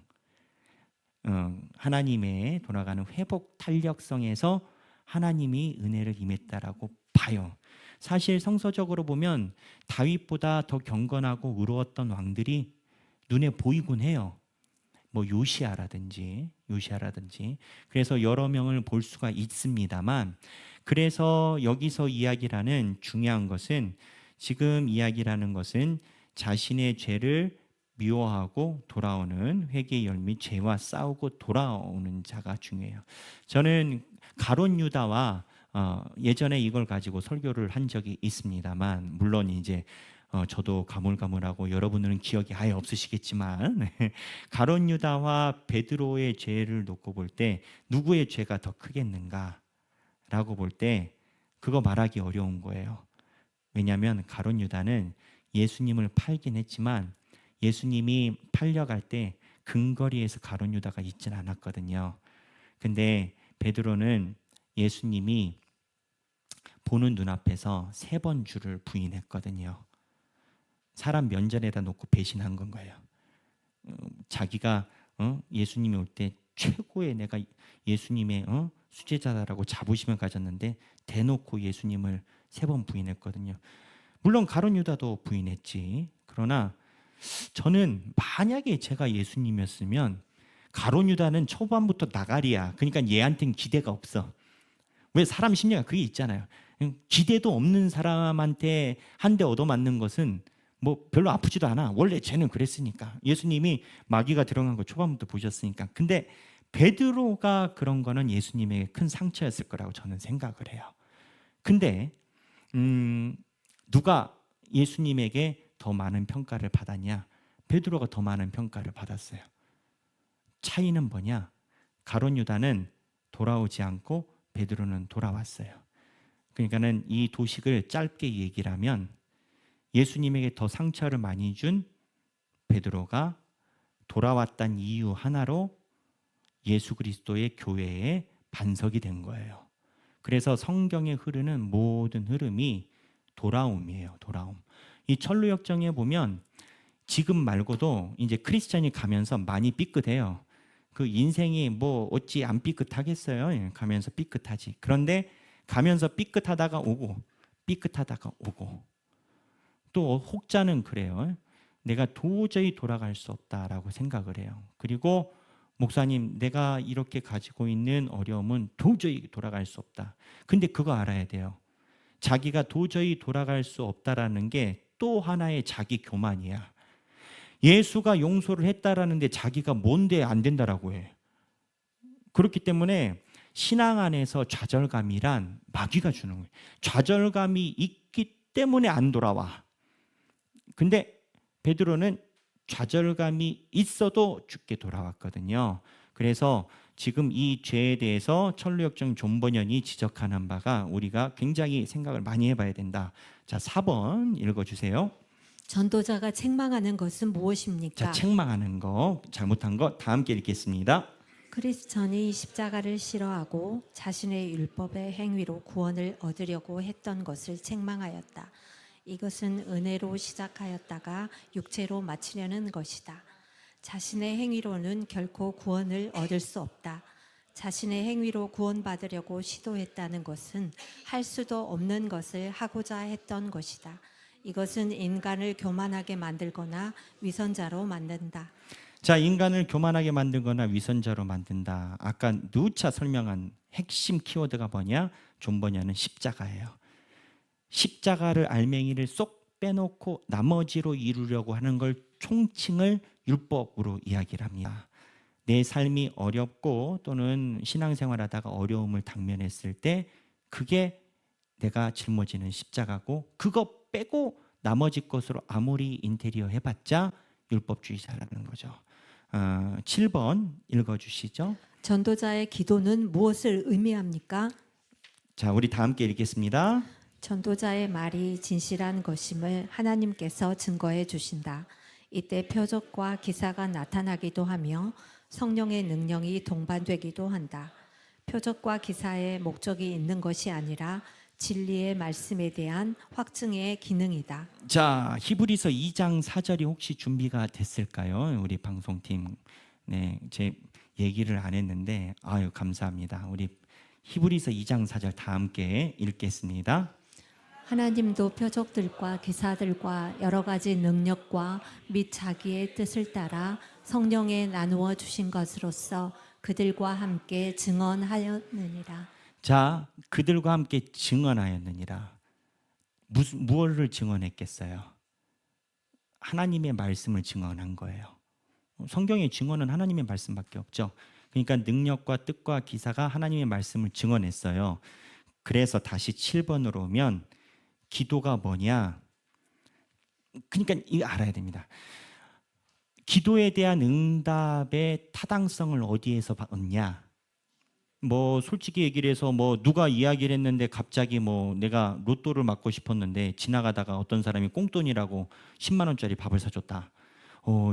A: 하나님의 돌아가는 회복 탄력성에서 하나님이 은혜를 임했다라고 봐요. 사실 성서적으로 보면 다윗보다 더 경건하고 의로웠던 왕들이 눈에 보이곤 해요. 뭐 요시아라든지. 그래서 여러 명을 볼 수가 있습니다만, 그래서 여기서 이야기라는 중요한 것은, 지금 이야기라는 것은 자신의 죄를 미워하고 돌아오는 회개의 열매, 죄와 싸우고 돌아오는 자가 중요해요. 저는 가룟 유다와 예전에 이걸 가지고 설교를 한 적이 있습니다만, 물론 이제 저도 가물가물하고 여러분들은 기억이 아예 없으시겠지만 가룟 유다와 베드로의 죄를 놓고 볼 때 누구의 죄가 더 크겠는가라고 볼 때 그거 말하기 어려운 거예요. 왜냐하면 가룟 유다는 예수님을 팔긴 했지만 예수님이 팔려갈 때 근거리에서 가룟 유다가 있진 않았거든요. 근데 베드로는 예수님이 보는 눈앞에서 3번 주를 부인했거든요. 사람 면전에다 놓고 배신한 건 거예요. 자기가 예수님이 올 때 최고의 내가 예수님의 수제자다라고 자부심을 가졌는데 대놓고 예수님을 3번 부인했거든요.
C: 물론 가룟 유다도 부인했지. 그러나 저는 만약에 제가 예수님이었으면 가룟 유다는 초반부터 나가리야. 그러니까 얘한테는 기대가 없어. 왜 사람 심리가 그게 있잖아요. 기대도 없는 사람한테 한 대 얻어맞는 것은 뭐 별로 아프지도 않아. 원래 쟤는 그랬으니까. 예수님이 마귀가 들어간 거 초반부터 보셨으니까. 근데 베드로가 그런 거는 예수님에게 큰 상처였을 거라고 저는 생각을 해요. 근데 누가 예수님에게 더 많은 평가를 받았냐? 베드로가 더 많은 평가를 받았어요. 차이는 뭐냐? 가룟 유다는 돌아오지 않고 베드로는 돌아왔어요. 그러니까는 이 도식을 짧게 얘기를 하면 예수님에게 더 상처를 많이 준 베드로가 돌아왔다는 이유 하나로 예수 그리스도의 교회에 반석이 된 거예요. 그래서 성경에 흐르는 모든 흐름이 돌아옴이에요. 돌아옴. 이 천루역정에 보면 지금 말고도 이제 크리스찬이 가면서 많이 삐끗해요. 그 인생이 뭐 어찌 안 삐끗하겠어요. 가면서 삐끗하지. 그런데 가면서 삐끗하다가 오고 삐끗하다가 오고 또 혹자는 그래요. 내가 도저히 돌아갈 수 없다라고 생각을 해요. 그리고 목사님, 내가 이렇게 가지고 있는 어려움은 도저히 돌아갈 수 없다. 근데 그거 알아야 돼요. 자기가 도저히 돌아갈 수 없다라는 게 또 하나의 자기 교만이야. 예수가 용서를 했다라는데 자기가 뭔데 안 된다라고 해. 그렇기 때문에 신앙 안에서 좌절감이란 마귀가 주는 거예요. 좌절감이 있기 때문에 안 돌아와. 근데 베드로는 좌절감이 있어도 죽게 돌아왔거든요. 그래서 지금 이 죄에 대해서 천루역정 존버년이 지적하는 바가 우리가 굉장히 생각을 많이 해봐야 된다. 자, 4번 읽어주세요.
B: 전도자가 책망하는 것은 무엇입니까?
C: 자, 책망하는 거, 잘못한 거 다 함께 읽겠습니다.
B: 크리스천이 십자가를 싫어하고 자신의 율법의 행위로 구원을 얻으려고 했던 것을 책망하였다. 이것은 은혜로 시작하였다가 육체로 마치려는 것이다. 자신의 행위로는 결코 구원을 얻을 수 없다. 자신의 행위로 구원받으려고 시도했다는 것은 할 수도 없는 것을 하고자 했던 것이다. 이것은 인간을 교만하게 만들거나 위선자로 만든다.
C: 자, 인간을 교만하게 만들거나 위선자로 만든다. 아까 누차 설명한 핵심 키워드가 뭐냐? 존버냐는 십자가예요. 십자가를 알맹이를 쏙 빼놓고 나머지로 이루려고 하는 걸 총칭을 율법으로 이야기를 합니다. 내 삶이 어렵고 또는 신앙생활하다가 어려움을 당면했을 때 그게 내가 짊어지는 십자가고 그거 빼고 나머지 것으로 아무리 인테리어 해봤자 율법주의자라는 거죠. 7번 읽어주시죠.
B: 전도자의 기도는 무엇을 의미합니까?
C: 자, 우리 다 함께 읽겠습니다.
B: 전도자의 말이 진실한 것임을 하나님께서 증거해 주신다. 이때 표적과 기사가 나타나기도 하며 성령의 능력이 동반되기도 한다. 표적과 기사의 목적이 있는 것이 아니라 진리의 말씀에 대한 확증의 기능이다.
C: 자, 히브리서 2장 4절이 혹시 준비가 됐을까요? 우리 방송팀. 네, 제 얘기를 안 했는데 아유 감사합니다. 우리 히브리서 2장 4절 다 함께 읽겠습니다.
B: 하나님도 표적들과 기사들과 여러 가지 능력과 및 자기의 뜻을 따라 성령에 나누어 주신 것으로서 그들과 함께 증언하였느니라.
C: 자, 그들과 함께 증언하였느니라. 무엇을 증언했겠어요? 하나님의 말씀을 증언한 거예요. 성경의 증언은 하나님의 말씀밖에 없죠. 그러니까 능력과 뜻과 기사가 하나님의 말씀을 증언했어요. 그래서 다시 7번으로 오면 기도가 뭐냐? 그러니까 이거 알아야 됩니다. 기도에 대한 응답의 타당성을 어디에서 얻냐? 뭐 솔직히 얘기를 해서 뭐 누가 이야기를 했는데 갑자기 뭐 내가 로또를 맞고 싶었는데 지나가다가 어떤 사람이 꽁돈이라고 10만 원짜리 밥을 사줬다.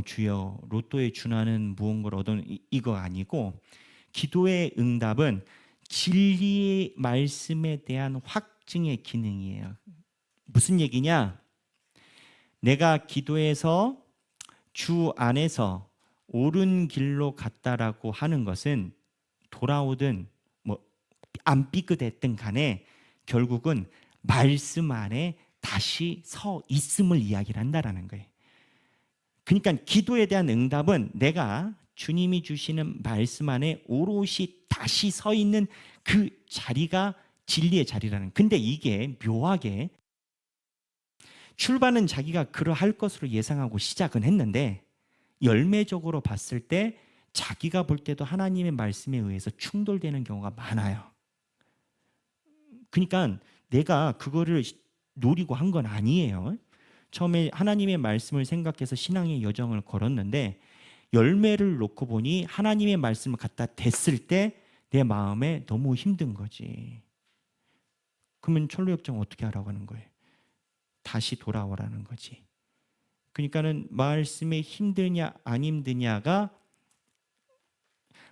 C: 주여 로또에 준하는 무언가를 얻은 이거 아니고 기도의 응답은 진리의 말씀에 대한 확증의 기능이에요. 무슨 얘기냐? 내가 기도해서 주 안에서 옳은 길로 갔다라고 하는 것은 돌아오든 뭐 안 삐끗했든 간에 결국은 말씀 안에 다시 서 있음을 이야기를 한다라는 거예요. 그러니까 기도에 대한 응답은 내가 주님이 주시는 말씀 안에 오롯이 다시 서 있는 그 자리가 진리의 자리라는. 근데 이게 묘하게 출발은 자기가 그러할 것으로 예상하고 시작은 했는데 열매적으로 봤을 때 자기가 볼 때도 하나님의 말씀에 의해서 충돌되는 경우가 많아요. 그러니까 내가 그거를 노리고 한 건 아니에요. 처음에 하나님의 말씀을 생각해서 신앙의 여정을 걸었는데 열매를 놓고 보니 하나님의 말씀을 갖다 댔을 때 내 마음에 너무 힘든 거지. 그러면 철로역정 어떻게 하라고 하는 거예요? 다시 돌아오라는 거지. 그러니까는 말씀에 힘드냐 안 힘드냐가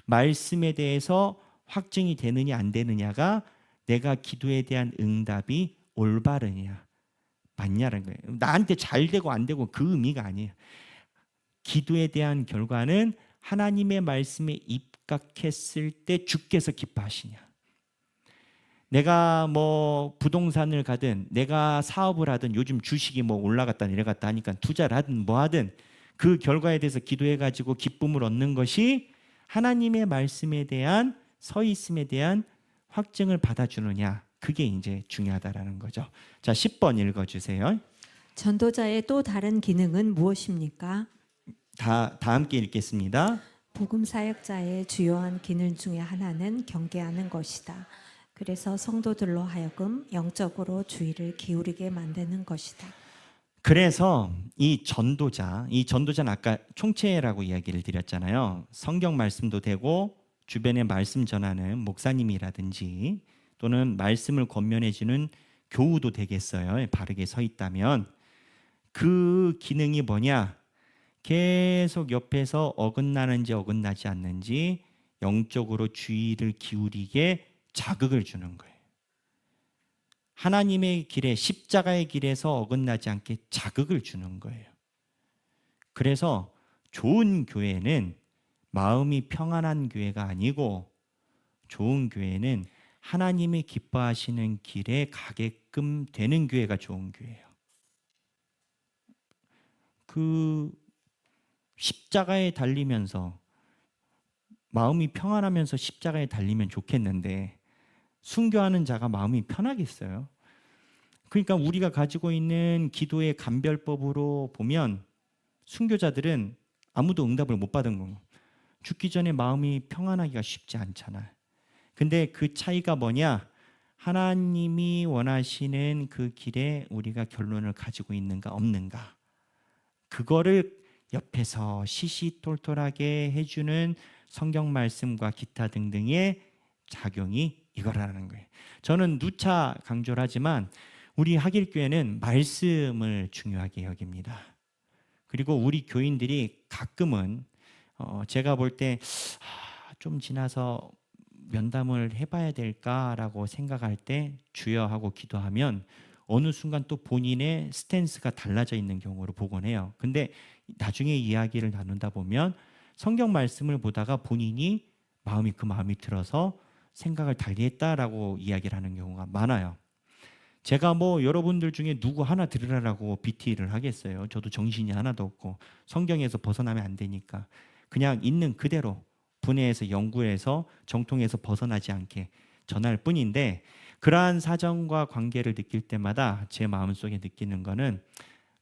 C: 말씀에 대해서 확증이 되느냐 안 되느냐가 내가 기도에 대한 응답이 올바르냐 맞냐는 거예요. 나한테 잘 되고 안 되고 그 의미가 아니에요. 기도에 대한 결과는 하나님의 말씀에 입각했을 때 주께서 기뻐하시냐. 내가 뭐 부동산을 가든 내가 사업을 하든 요즘 주식이 뭐 올라갔다 내려갔다 하니까 투자를 하든 뭐 하든 그 결과에 대해서 기도해 가지고 기쁨을 얻는 것이 하나님의 말씀에 대한 서 있음에 대한 확증을 받아주느냐. 그게 이제 중요하다라는 거죠. 자, 10번 읽어주세요.
B: 전도자의 또 다른 기능은 무엇입니까?
C: 다 함께 읽겠습니다.
B: 복음 사역자의 주요한 기능 중에 하나는 경계하는 것이다. 그래서 성도들로 하여금 영적으로 주의를 기울이게 만드는 것이다.
C: 그래서 이 전도자는 아까 총체라고 이야기를 드렸잖아요. 성경 말씀도 되고 주변에 말씀 전하는 목사님이라든지 또는 말씀을 권면해 주는 교우도 되겠어요. 바르게 서 있다면 그 기능이 뭐냐? 계속 옆에서 어긋나는지 어긋나지 않는지 영적으로 주의를 기울이게 자극을 주는 거예요. 하나님의 길에 십자가의 길에서 어긋나지 않게 자극을 주는 거예요. 그래서 좋은 교회는 마음이 평안한 교회가 아니고 좋은 교회는 하나님이 기뻐하시는 길에 가게끔 되는 교회가 좋은 교회예요. 그 십자가에 달리면서 마음이 평안하면서 십자가에 달리면 좋겠는데 순교하는 자가 마음이 편하겠어요? 그러니까 우리가 가지고 있는 기도의 감별법으로 보면 순교자들은 아무도 응답을 못 받은 거고 죽기 전에 마음이 평안하기가 쉽지 않잖아요. 근데 그 차이가 뭐냐? 하나님이 원하시는 그 길에 우리가 결론을 가지고 있는가 없는가. 그거를 옆에서 시시톨톨하게 해주는 성경 말씀과 기타 등등의 작용이 이거라는 거예요. 저는 누차 강조를 하지만 우리 하길교회는 말씀을 중요하게 여깁니다. 그리고 우리 교인들이 가끔은 제가 볼 때 좀 지나서 면담을 해봐야 될까라고 생각할 때 주여 하고 기도하면 어느 순간 또 본인의 스탠스가 달라져 있는 경우를 보곤 해요. 근데 나중에 이야기를 나눈다 보면 성경 말씀을 보다가 본인이 그 마음이 들어서 생각을 달리했다라고 이야기를 하는 경우가 많아요. 제가 뭐 여러분들 중에 누구 하나 들으라고 BT를 하겠어요. 저도 정신이 하나도 없고 성경에서 벗어나면 안 되니까 그냥 있는 그대로 분해해서 연구해서 정통에서 벗어나지 않게 전할 뿐인데 그러한 사정과 관계를 느낄 때마다 제 마음속에 느끼는 거는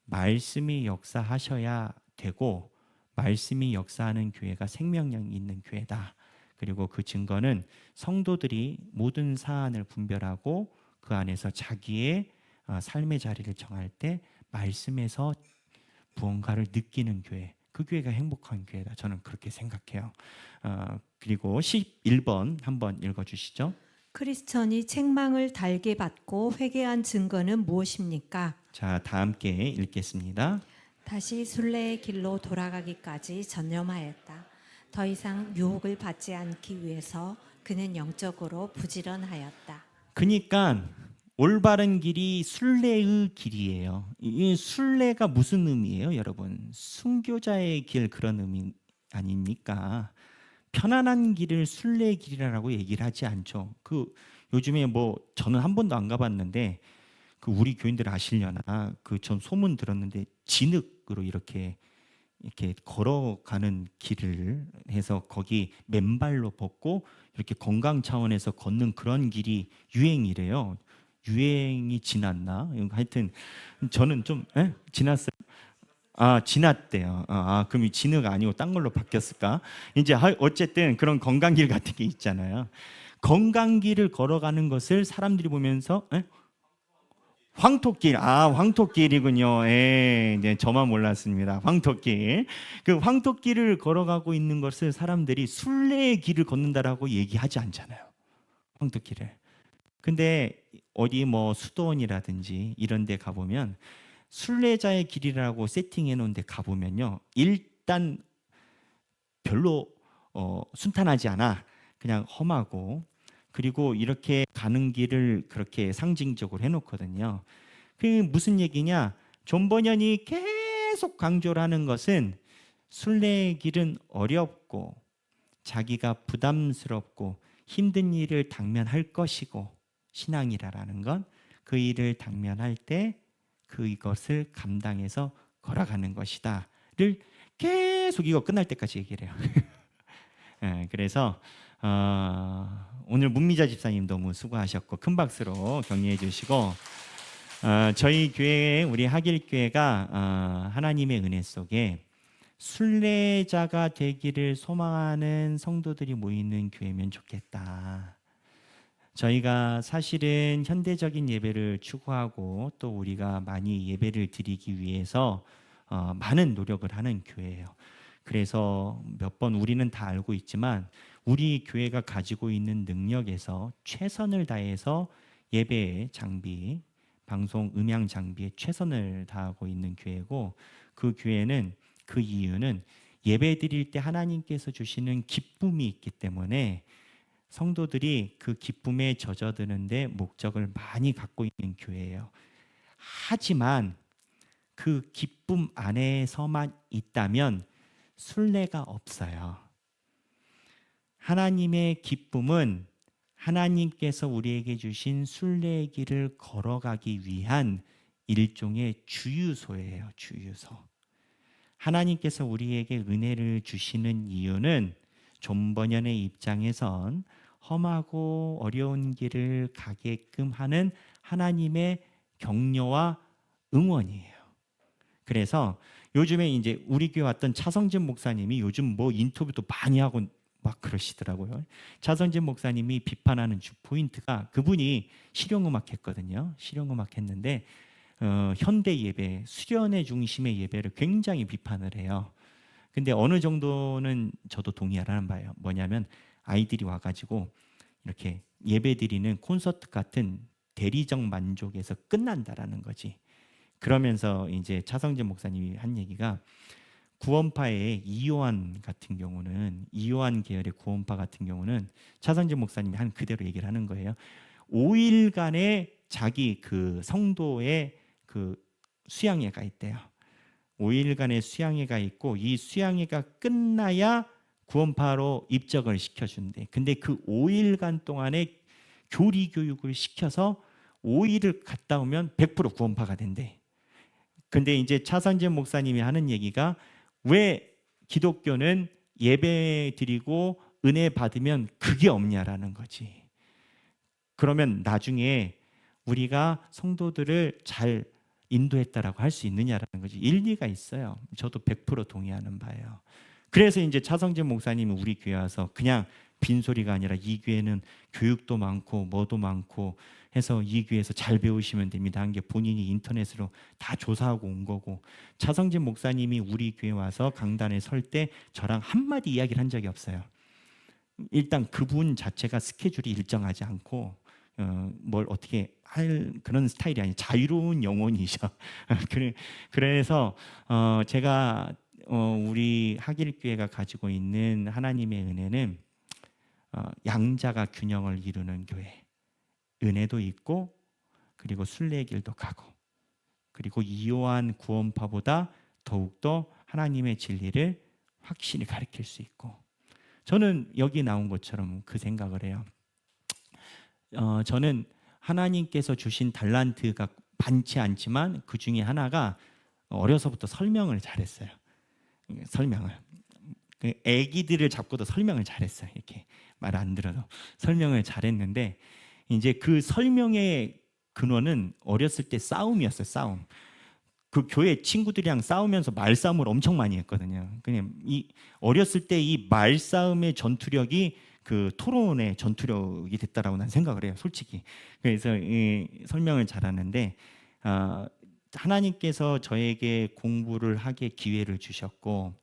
C: 말씀이 역사하셔야 되고 말씀이 역사하는 교회가 생명력이 있는 교회다. 그리고 그 증거는 성도들이 모든 사안을 분별하고 그 안에서 자기의 삶의 자리를 정할 때 말씀에서 무언가를 느끼는 교회, 그 교회가 행복한 교회다. 저는 그렇게 생각해요. 그리고 11번 한번 읽어주시죠.
B: 크리스천이 책망을 달게 받고 회개한 증거는 무엇입니까?
C: 자, 다 함께 읽겠습니다.
B: 다시 순례의 길로 돌아가기까지 전념하였다. 더 이상 유혹을 받지 않기 위해서 그는 영적으로 부지런하였다.
C: 그러니까 올바른 길이 순례의 길이에요. 이 순례가 무슨 의미예요, 여러분? 순교자의 길 그런 의미 아닙니까? 편안한 길을 순례의 길이라고 얘기를 하지 않죠. 그 요즘에 뭐 저는 한 번도 안 가봤는데 그 우리 교인들 아시려나 그 전 소문 들었는데 진흙으로 이렇게 걸어가는 길을 해서 거기 맨발로 걷고 이렇게 건강 차원에서 걷는 그런 길이 유행이래요. 유행이 지났나? 하여튼 저는 좀 지났어요. 아, 지났대요. 그럼 이 진흙 아니고 딴 걸로 바뀌었을까? 이제 어쨌든 그런 건강길 같은 게 있잖아요. 건강길을 걸어가는 것을 사람들이 보면서 황토길, 황토길이군요. 이제 저만 몰랐습니다. 황토길. 그 황토길을 걸어가고 있는 것을 사람들이 순례의 길을 걷는다라고 얘기하지 않잖아요. 황토길을. 근데 어디 뭐 수도원이라든지 이런 데 가보면 순례자의 길이라고 세팅해 놓은 데 가보면요. 일단 별로 순탄하지 않아. 그냥 험하고, 그리고 이렇게 가는 길을 그렇게 상징적으로 해놓거든요. 그게 무슨 얘기냐? 존 버년이 계속 강조를 하는 것은 순례의 길은 어렵고 자기가 부담스럽고 힘든 일을 당면할 것이고, 신앙이라는 건 그 일을 당면할 때 그것을 감당해서 걸어가는 것이다를 계속 이거 끝날 때까지 얘기를 해요. 그래서 오늘 문미자 집사님 너무 수고하셨고 큰 박수로 격려해 주시고, 저희 교회, 우리 하길교회가 하나님의 은혜 속에 순례자가 되기를 소망하는 성도들이 모이는 교회면 좋겠다. 저희가 사실은 현대적인 예배를 추구하고 또 우리가 많이 예배를 드리기 위해서 많은 노력을 하는 교회예요. 그래서 몇 번 우리는 다 알고 있지만 우리 교회가 가지고 있는 능력에서 최선을 다해서 예배의 장비, 방송 음향 장비에 최선을 다하고 있는 교회고, 그 교회는 그 이유는 예배 드릴 때 하나님께서 주시는 기쁨이 있기 때문에 성도들이 그 기쁨에 젖어드는데 목적을 많이 갖고 있는 교회예요. 하지만 그 기쁨 안에서만 있다면 순례가 없어요. 하나님의 기쁨은 하나님께서 우리에게 주신 순례의 길을 걸어가기 위한 일종의 주유소예요. 주유소. 하나님께서 우리에게 은혜를 주시는 이유는 존 버년의 입장에선 험하고 어려운 길을 가게끔 하는 하나님의 격려와 응원이에요. 그래서 요즘에 이제 우리 교회 왔던 차성진 목사님이 요즘 뭐 인터뷰도 많이 하고 막 그러시더라고요. 차성진 목사님이 비판하는 주 포인트가, 그분이 실용음악 했거든요. 실용음악 했는데 현대 예배, 수련의 중심의 예배를 굉장히 비판을 해요. 근데 어느 정도는 저도 동의하라는 바예요. 뭐냐면 아이들이 와가지고 이렇게 예배 드리는 콘서트 같은 대리적 만족에서 끝난다라는 거지. 그러면서 이제 차성진 목사님이 한 얘기가, 구원파의 이요한 같은 경우는, 이요한 계열의 구원파 같은 경우는 차성진 목사님이 한 그대로 얘기를 하는 거예요. 5일간의 자기 그 성도의 그 수양회가 있대요. 5일간의 수양회가 있고 이 수양회가 끝나야 구원파로 입적을 시켜준대. 근데 그 5일간 동안에 교리 교육을 시켜서 5일을 갔다 오면 100% 구원파가 된대. 근데 이제 차성진 목사님이 하는 얘기가, 왜 기독교는 예배 드리고 은혜 받으면 그게 없냐라는 거지. 그러면 나중에 우리가 성도들을 잘 인도했다라고 할 수 있느냐라는 거지. 일리가 있어요. 저도 100% 동의하는 바예요. 그래서 이제 차성진 목사님이 우리 교회 와서 그냥 빈소리가 아니라 이 교회는 교육도 많고 뭐도 많고 해서 이 교회에서 잘 배우시면 됩니다 한 게 본인이 인터넷으로 다 조사하고 온 거고, 차성진 목사님이 우리 교회 와서 강단에 설 때 저랑 한마디 이야기를 한 적이 없어요. 일단 그분 자체가 스케줄이 일정하지 않고 뭘 어떻게 할 그런 스타일이 아니에요. 자유로운 영혼이셔. 그래서 제가 우리 하길교회가 가지고 있는 하나님의 은혜는 양자가 균형을 이루는 교회. 은혜도 있고 그리고 순례의 길도 가고, 그리고 이요한 구원파보다 더욱더 하나님의 진리를 확실히 가르칠 수 있고, 저는 여기 나온 것처럼 그 생각을 해요. 저는 하나님께서 주신 달란트가 많지 않지만 그 중에 하나가 어려서부터 설명을 잘했어요. 설명을. 그 애기들을 잡고도 설명을 잘했어요. 이렇게 말 안 들어도 설명을 잘했는데 이제 그 설명의 근원은 어렸을 때 싸움이었어요. 싸움. 그 교회 친구들이랑 싸우면서 말싸움을 엄청 많이 했거든요. 그냥 이 어렸을 때 이 말싸움의 전투력이 그 토론의 전투력이 됐다라고 난 생각을 해요. 솔직히. 그래서 이 설명을 잘하는데 하나님께서 저에게 공부를 하게 기회를 주셨고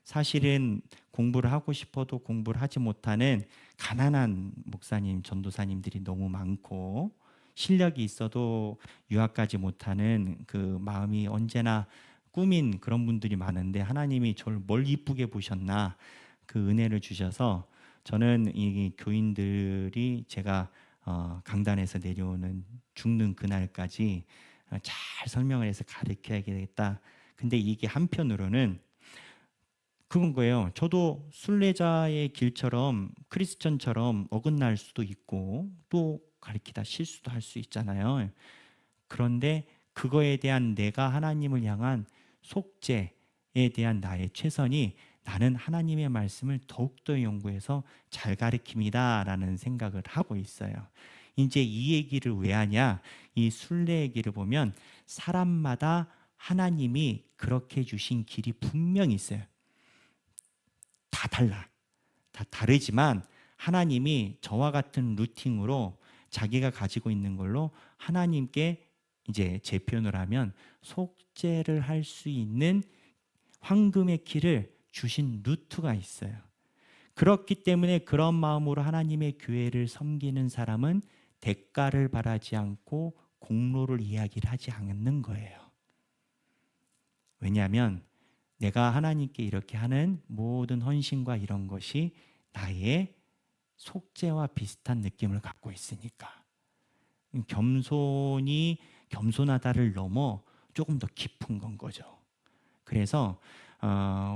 C: 사실은 공부를 하고 싶어도 공부를 하지 못하는 가난한 목사님, 전도사님들이 너무 많고 실력이 있어도 유학 가지 못하는 그 마음이 언제나 꾸민 그런 분들이 많은데 하나님이 저를 뭘 이쁘게 보셨나 그 은혜를 주셔서 저는 이 교인들이 제가 강단에서 내려오는 죽는 그날까지 잘 설명을 해서 가르쳐야겠다. 근데 이게 한편으로는 그건 거예요. 저도 순례자의 길처럼 크리스천처럼 어긋날 수도 있고 또 가르치다 실수도 할 수 있잖아요. 그런데 그거에 대한 내가 하나님을 향한 속죄에 대한 나의 최선이 나는 하나님의 말씀을 더욱더 연구해서 잘 가르칩니다라는 생각을 하고 있어요. 이제 이 얘기를 왜 하냐? 이 순례 얘기를 보면 사람마다 하나님이 그렇게 주신 길이 분명히 있어요. 다 달라. 다 다르지만 하나님이 저와 같은 루틴으로 자기가 가지고 있는 걸로 하나님께 이제 제 표현을 하면 속죄를 할 수 있는 황금의 길을 주신 루트가 있어요. 그렇기 때문에 그런 마음으로 하나님의 교회를 섬기는 사람은 대가를 바라지 않고 공로를 이야기를 하지 않는 거예요. 왜냐하면 내가 하나님께 이렇게 하는 모든 헌신과 이런 것이 나의 속죄와 비슷한 느낌을 갖고 있으니까 겸손하다를 넘어 조금 더 깊은 건 거죠. 그래서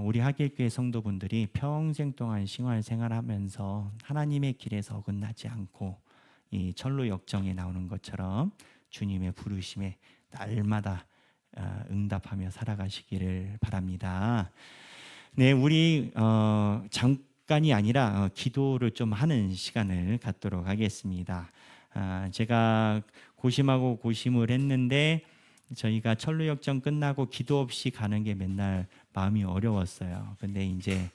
C: 우리 하길교회 성도분들이 평생 동안 생활하면서 하나님의 길에서 어긋나지 않고 이 철로 역정에 나오는 것처럼 주님의 부르심에 날마다 응답하며 살아가시기를 바랍니다. 네, 우리 잠깐이 아니라 기도를 좀 하는 시간을 갖도록 하겠습니다. 제가 고심하고 고심을 했는데 저희가 철로 역정 끝나고 기도 없이 가는 게 맨날 마음이 어려웠어요. 근데 이제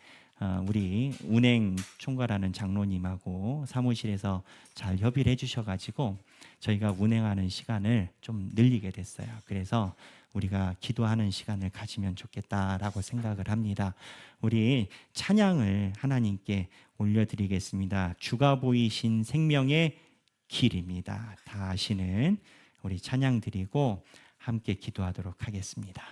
C: 우리 운행 총괄하는 장로님하고 사무실에서 잘 협의를 해주셔가지고 저희가 운행하는 시간을 좀 늘리게 됐어요. 그래서 우리가 기도하는 시간을 가지면 좋겠다라고 생각을 합니다. 우리 찬양을 하나님께 올려드리겠습니다. 주가 보이신 생명의 길입니다. 다 아시는 우리 찬양 드리고 함께 기도하도록 하겠습니다.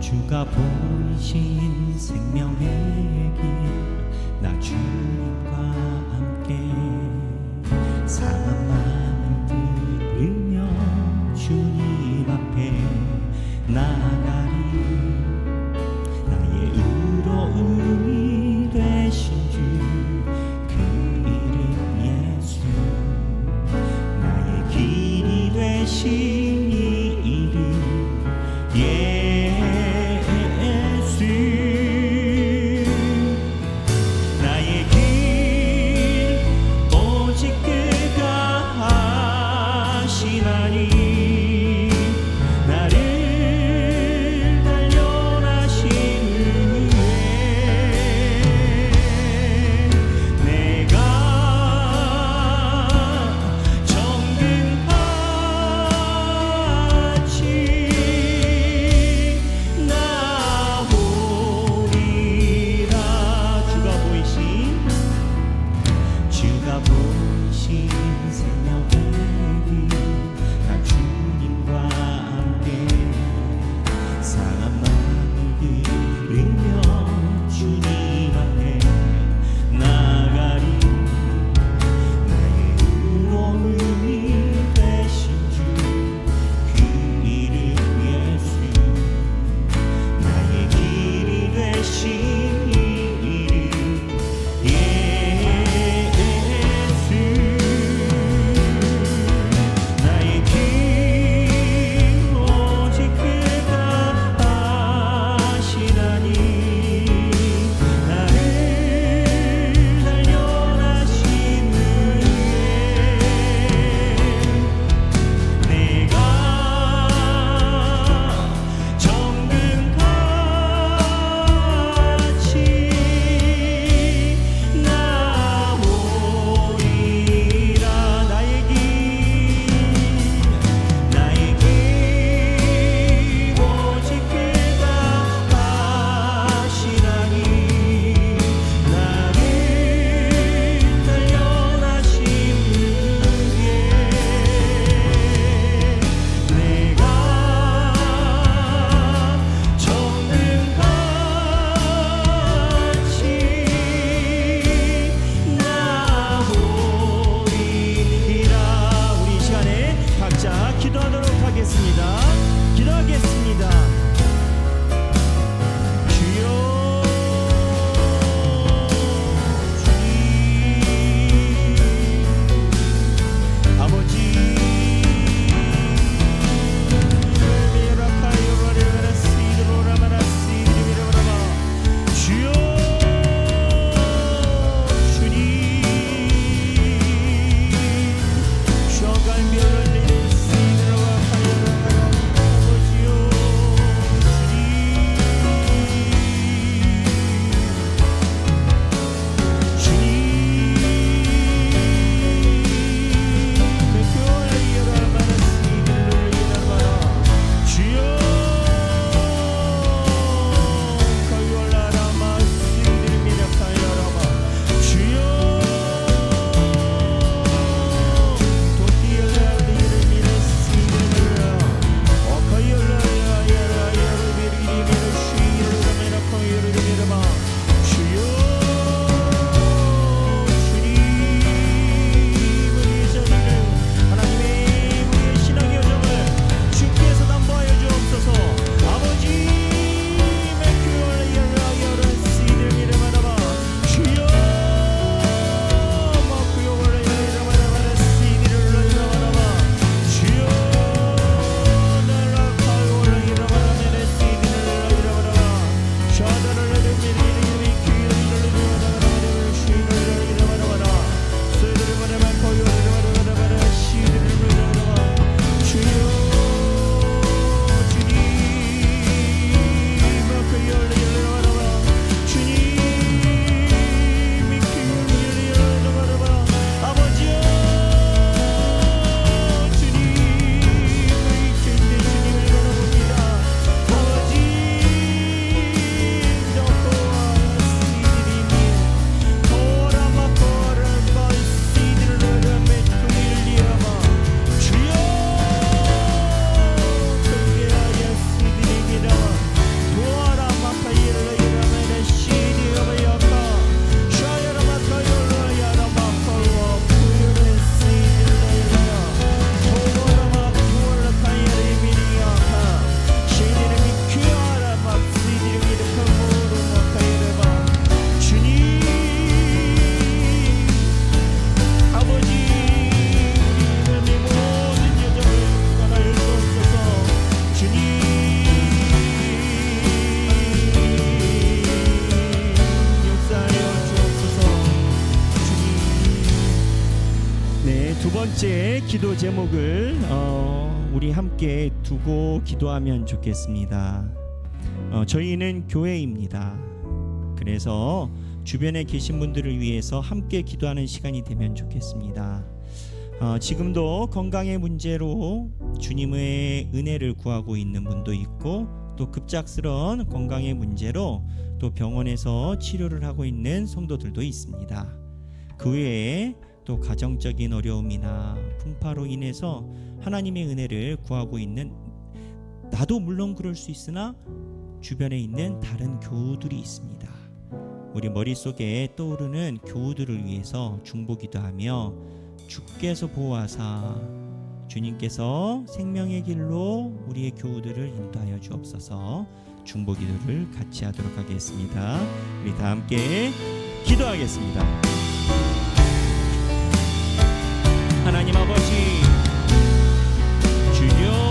A: 주가 보이신 생명의 길, 나 주님과 함께 사람 마음 들으며 주님 앞에 나가리. 나의 의로움이 되신 주 그 이름 예수, 나의 길이 되신 이 이름 네, 두 번째 기도 제목을 우리 함께 두고 기도하면 좋겠습니다. 저희는 교회입니다. 그래서 주변에 계신 분들을 위해서 함께 기도하는 시간이 되면 좋겠습니다. 지금도 건강의 문제로 주님의 은혜를 구하고 있는 분도 있고, 또 급작스러운 건강의 문제로 또 병원에서 치료를 하고 있는 성도들도 있습니다. 그 외에 또 가정적인 어려움이나 풍파로 인해서 하나님의 은혜를 구하고 있는, 나도 물론 그럴 수 있으나 주변에 있는 다른 교우들이 있습니다. 우리 머릿속에 떠오르는 교우들을 위해서 중보기도하며 주께서 보호하사 주님께서 생명의 길로 우리의 교우들을 인도하여 주옵소서. 중보기도를 같이 하도록 하겠습니다. 우리 다 함께 기도하겠습니다. 하나님 아버지, 주여,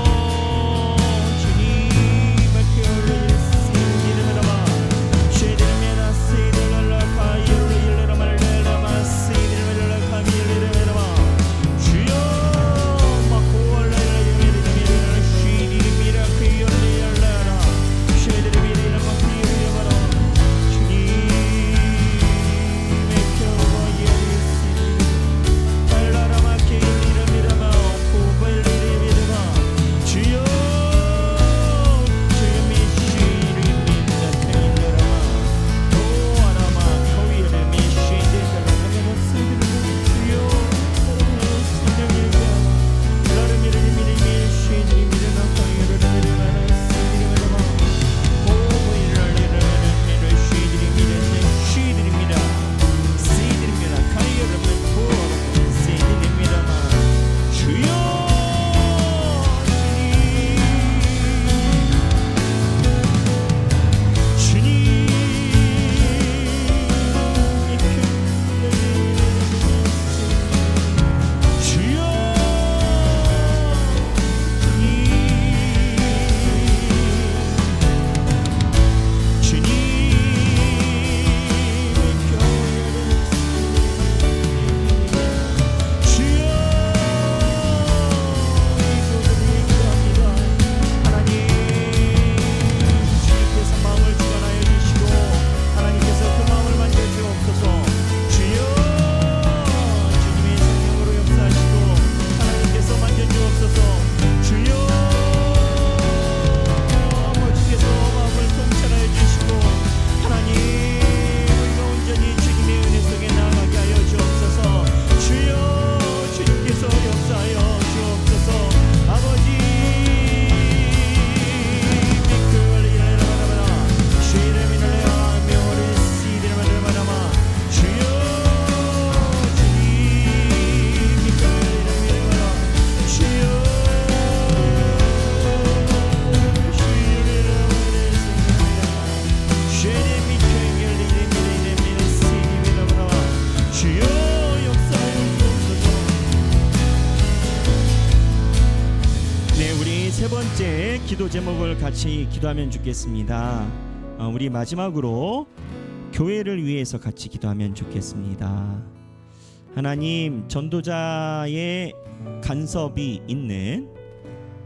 A: 기도 제목을 같이 기도하면 좋겠습니다. 우리 마지막으로 교회를 위해서 같이 기도하면 좋겠습니다. 하나님, 전도자의 간섭이 있는,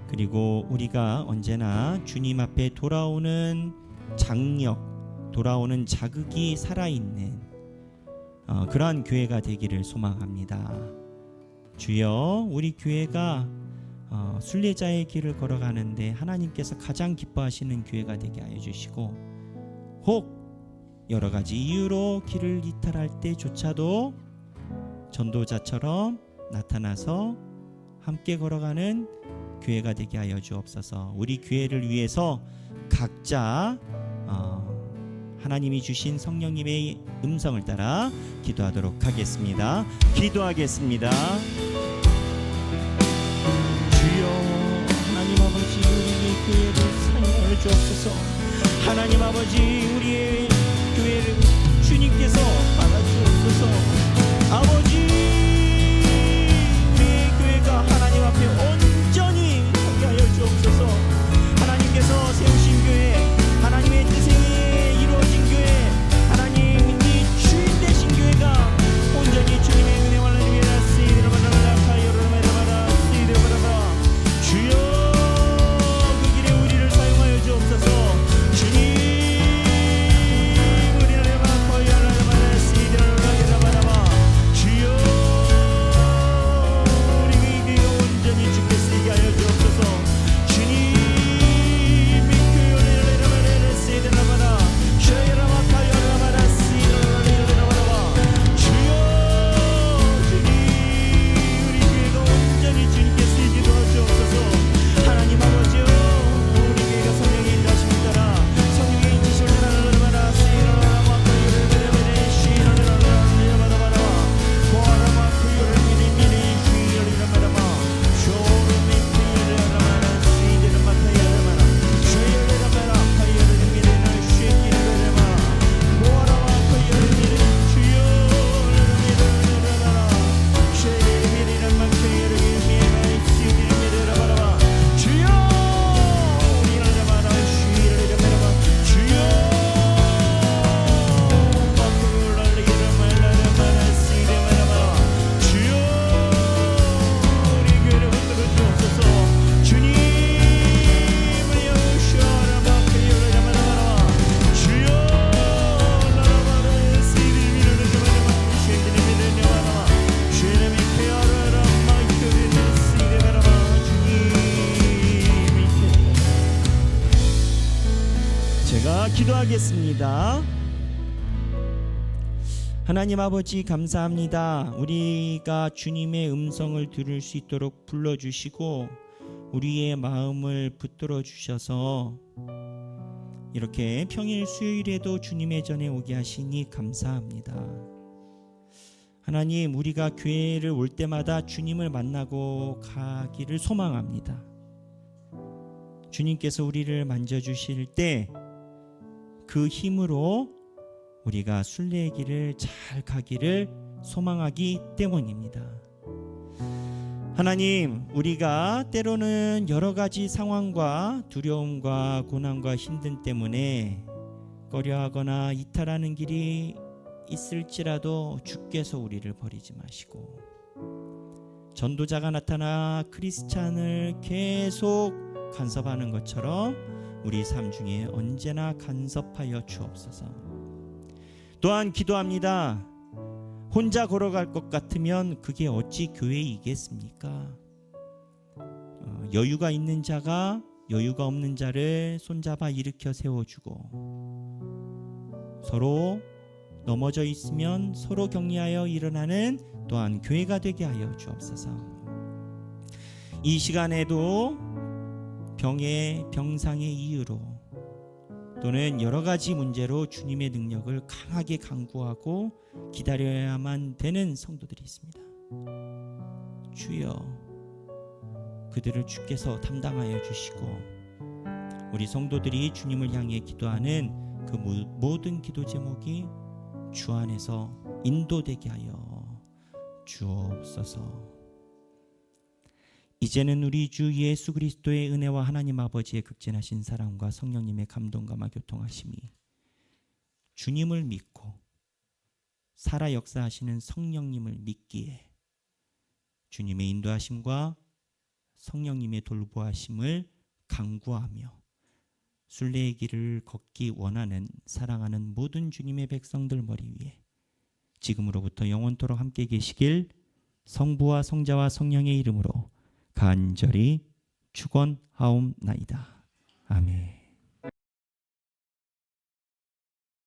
A: 그리고 우리가 언제나 주님 앞에 돌아오는 장력, 돌아오는 자극이 살아있는 그러한 교회가 되기를 소망합니다. 주여, 우리 교회가 순례자의 길을 걸어가는데 하나님께서 가장 기뻐하시는 교회가 되게 하여 주시고, 혹 여러 가지 이유로 길을 이탈할 때조차도 전도자처럼 나타나서 함께 걸어가는 교회가 되게 하여 주옵소서. 우리 교회를 위해서 각자 하나님이 주신 성령님의 음성을 따라 기도하도록 하겠습니다. 기도하겠습니다. 주여, 하나님 아버지, 우리의 교회를 사용하여 주옵소서. 하나님 아버지, 우리의 교회를 주님께서 받아주옵소서. 아버지, 우리의 교회가 하나님 앞에 온전히 서게 하여 주옵소서. 하나님께서 세우신 교회, 하나님의 뜻이 이루어진 교회, 하나님이 주인 되신 교회가 온전히 주님의 은혜와 하나님의 말씀을 받아라 기도하겠습니다. 하나님 아버지 감사합니다. 우리가 주님의 음성을 들을 수 있도록 불러주시고 우리의 마음을 붙들어 주셔서 이렇게 평일 수요일에도 주님의 전에 오게 하시니 감사합니다. 하나님, 우리가 교회를 올 때마다 주님을 만나고 가기를 소망합니다. 주님께서 우리를 만져주실 때 그 힘으로 우리가 순례의 길을 잘 가기를 소망하기 때문입니다. 하나님, 우리가 때로는 여러 가지 상황과 두려움과 고난과 힘듦 때문에 꺼려하거나 이탈하는 길이 있을지라도 주께서 우리를 버리지 마시고 전도자가 나타나 크리스찬을 계속 간섭하는 것처럼 우리 삶 중에 언제나 간섭하여 주옵소서. 또한 기도합니다. 혼자 걸어갈 것 같으면 그게 어찌 교회이겠습니까? 여유가 있는 자가 여유가 없는 자를 손잡아 일으켜 세워주고 서로 넘어져 있으면 서로 격려하여 일어나는 또한 교회가 되게 하여 주옵소서. 이 시간에도 병상의 이유로 또는 여러 가지 문제로 주님의 능력을 강하게 간구하고 기다려야만 되는 성도들이 있습니다. 주여, 그들을 주께서 담당하여 주시고 우리 성도들이 주님을 향해 기도하는 그 모든 기도 제목이 주 안에서 인도되게 하여 주옵소서. 이제는 우리 주 예수 그리스도의 은혜와 하나님 아버지의 극진하신 사랑과 성령님의 감동감화 교통하심이 주님을 믿고 살아 역사하시는 성령님을 믿기에 주님의 인도하심과 성령님의 돌보하심을 간구하며 순례의 길을 걷기 원하는 사랑하는 모든 주님의 백성들 머리 위에 지금으로부터 영원토록 함께 계시길 성부와 성자와 성령의 이름으로 간절히 축원하옵나이다. 아멘.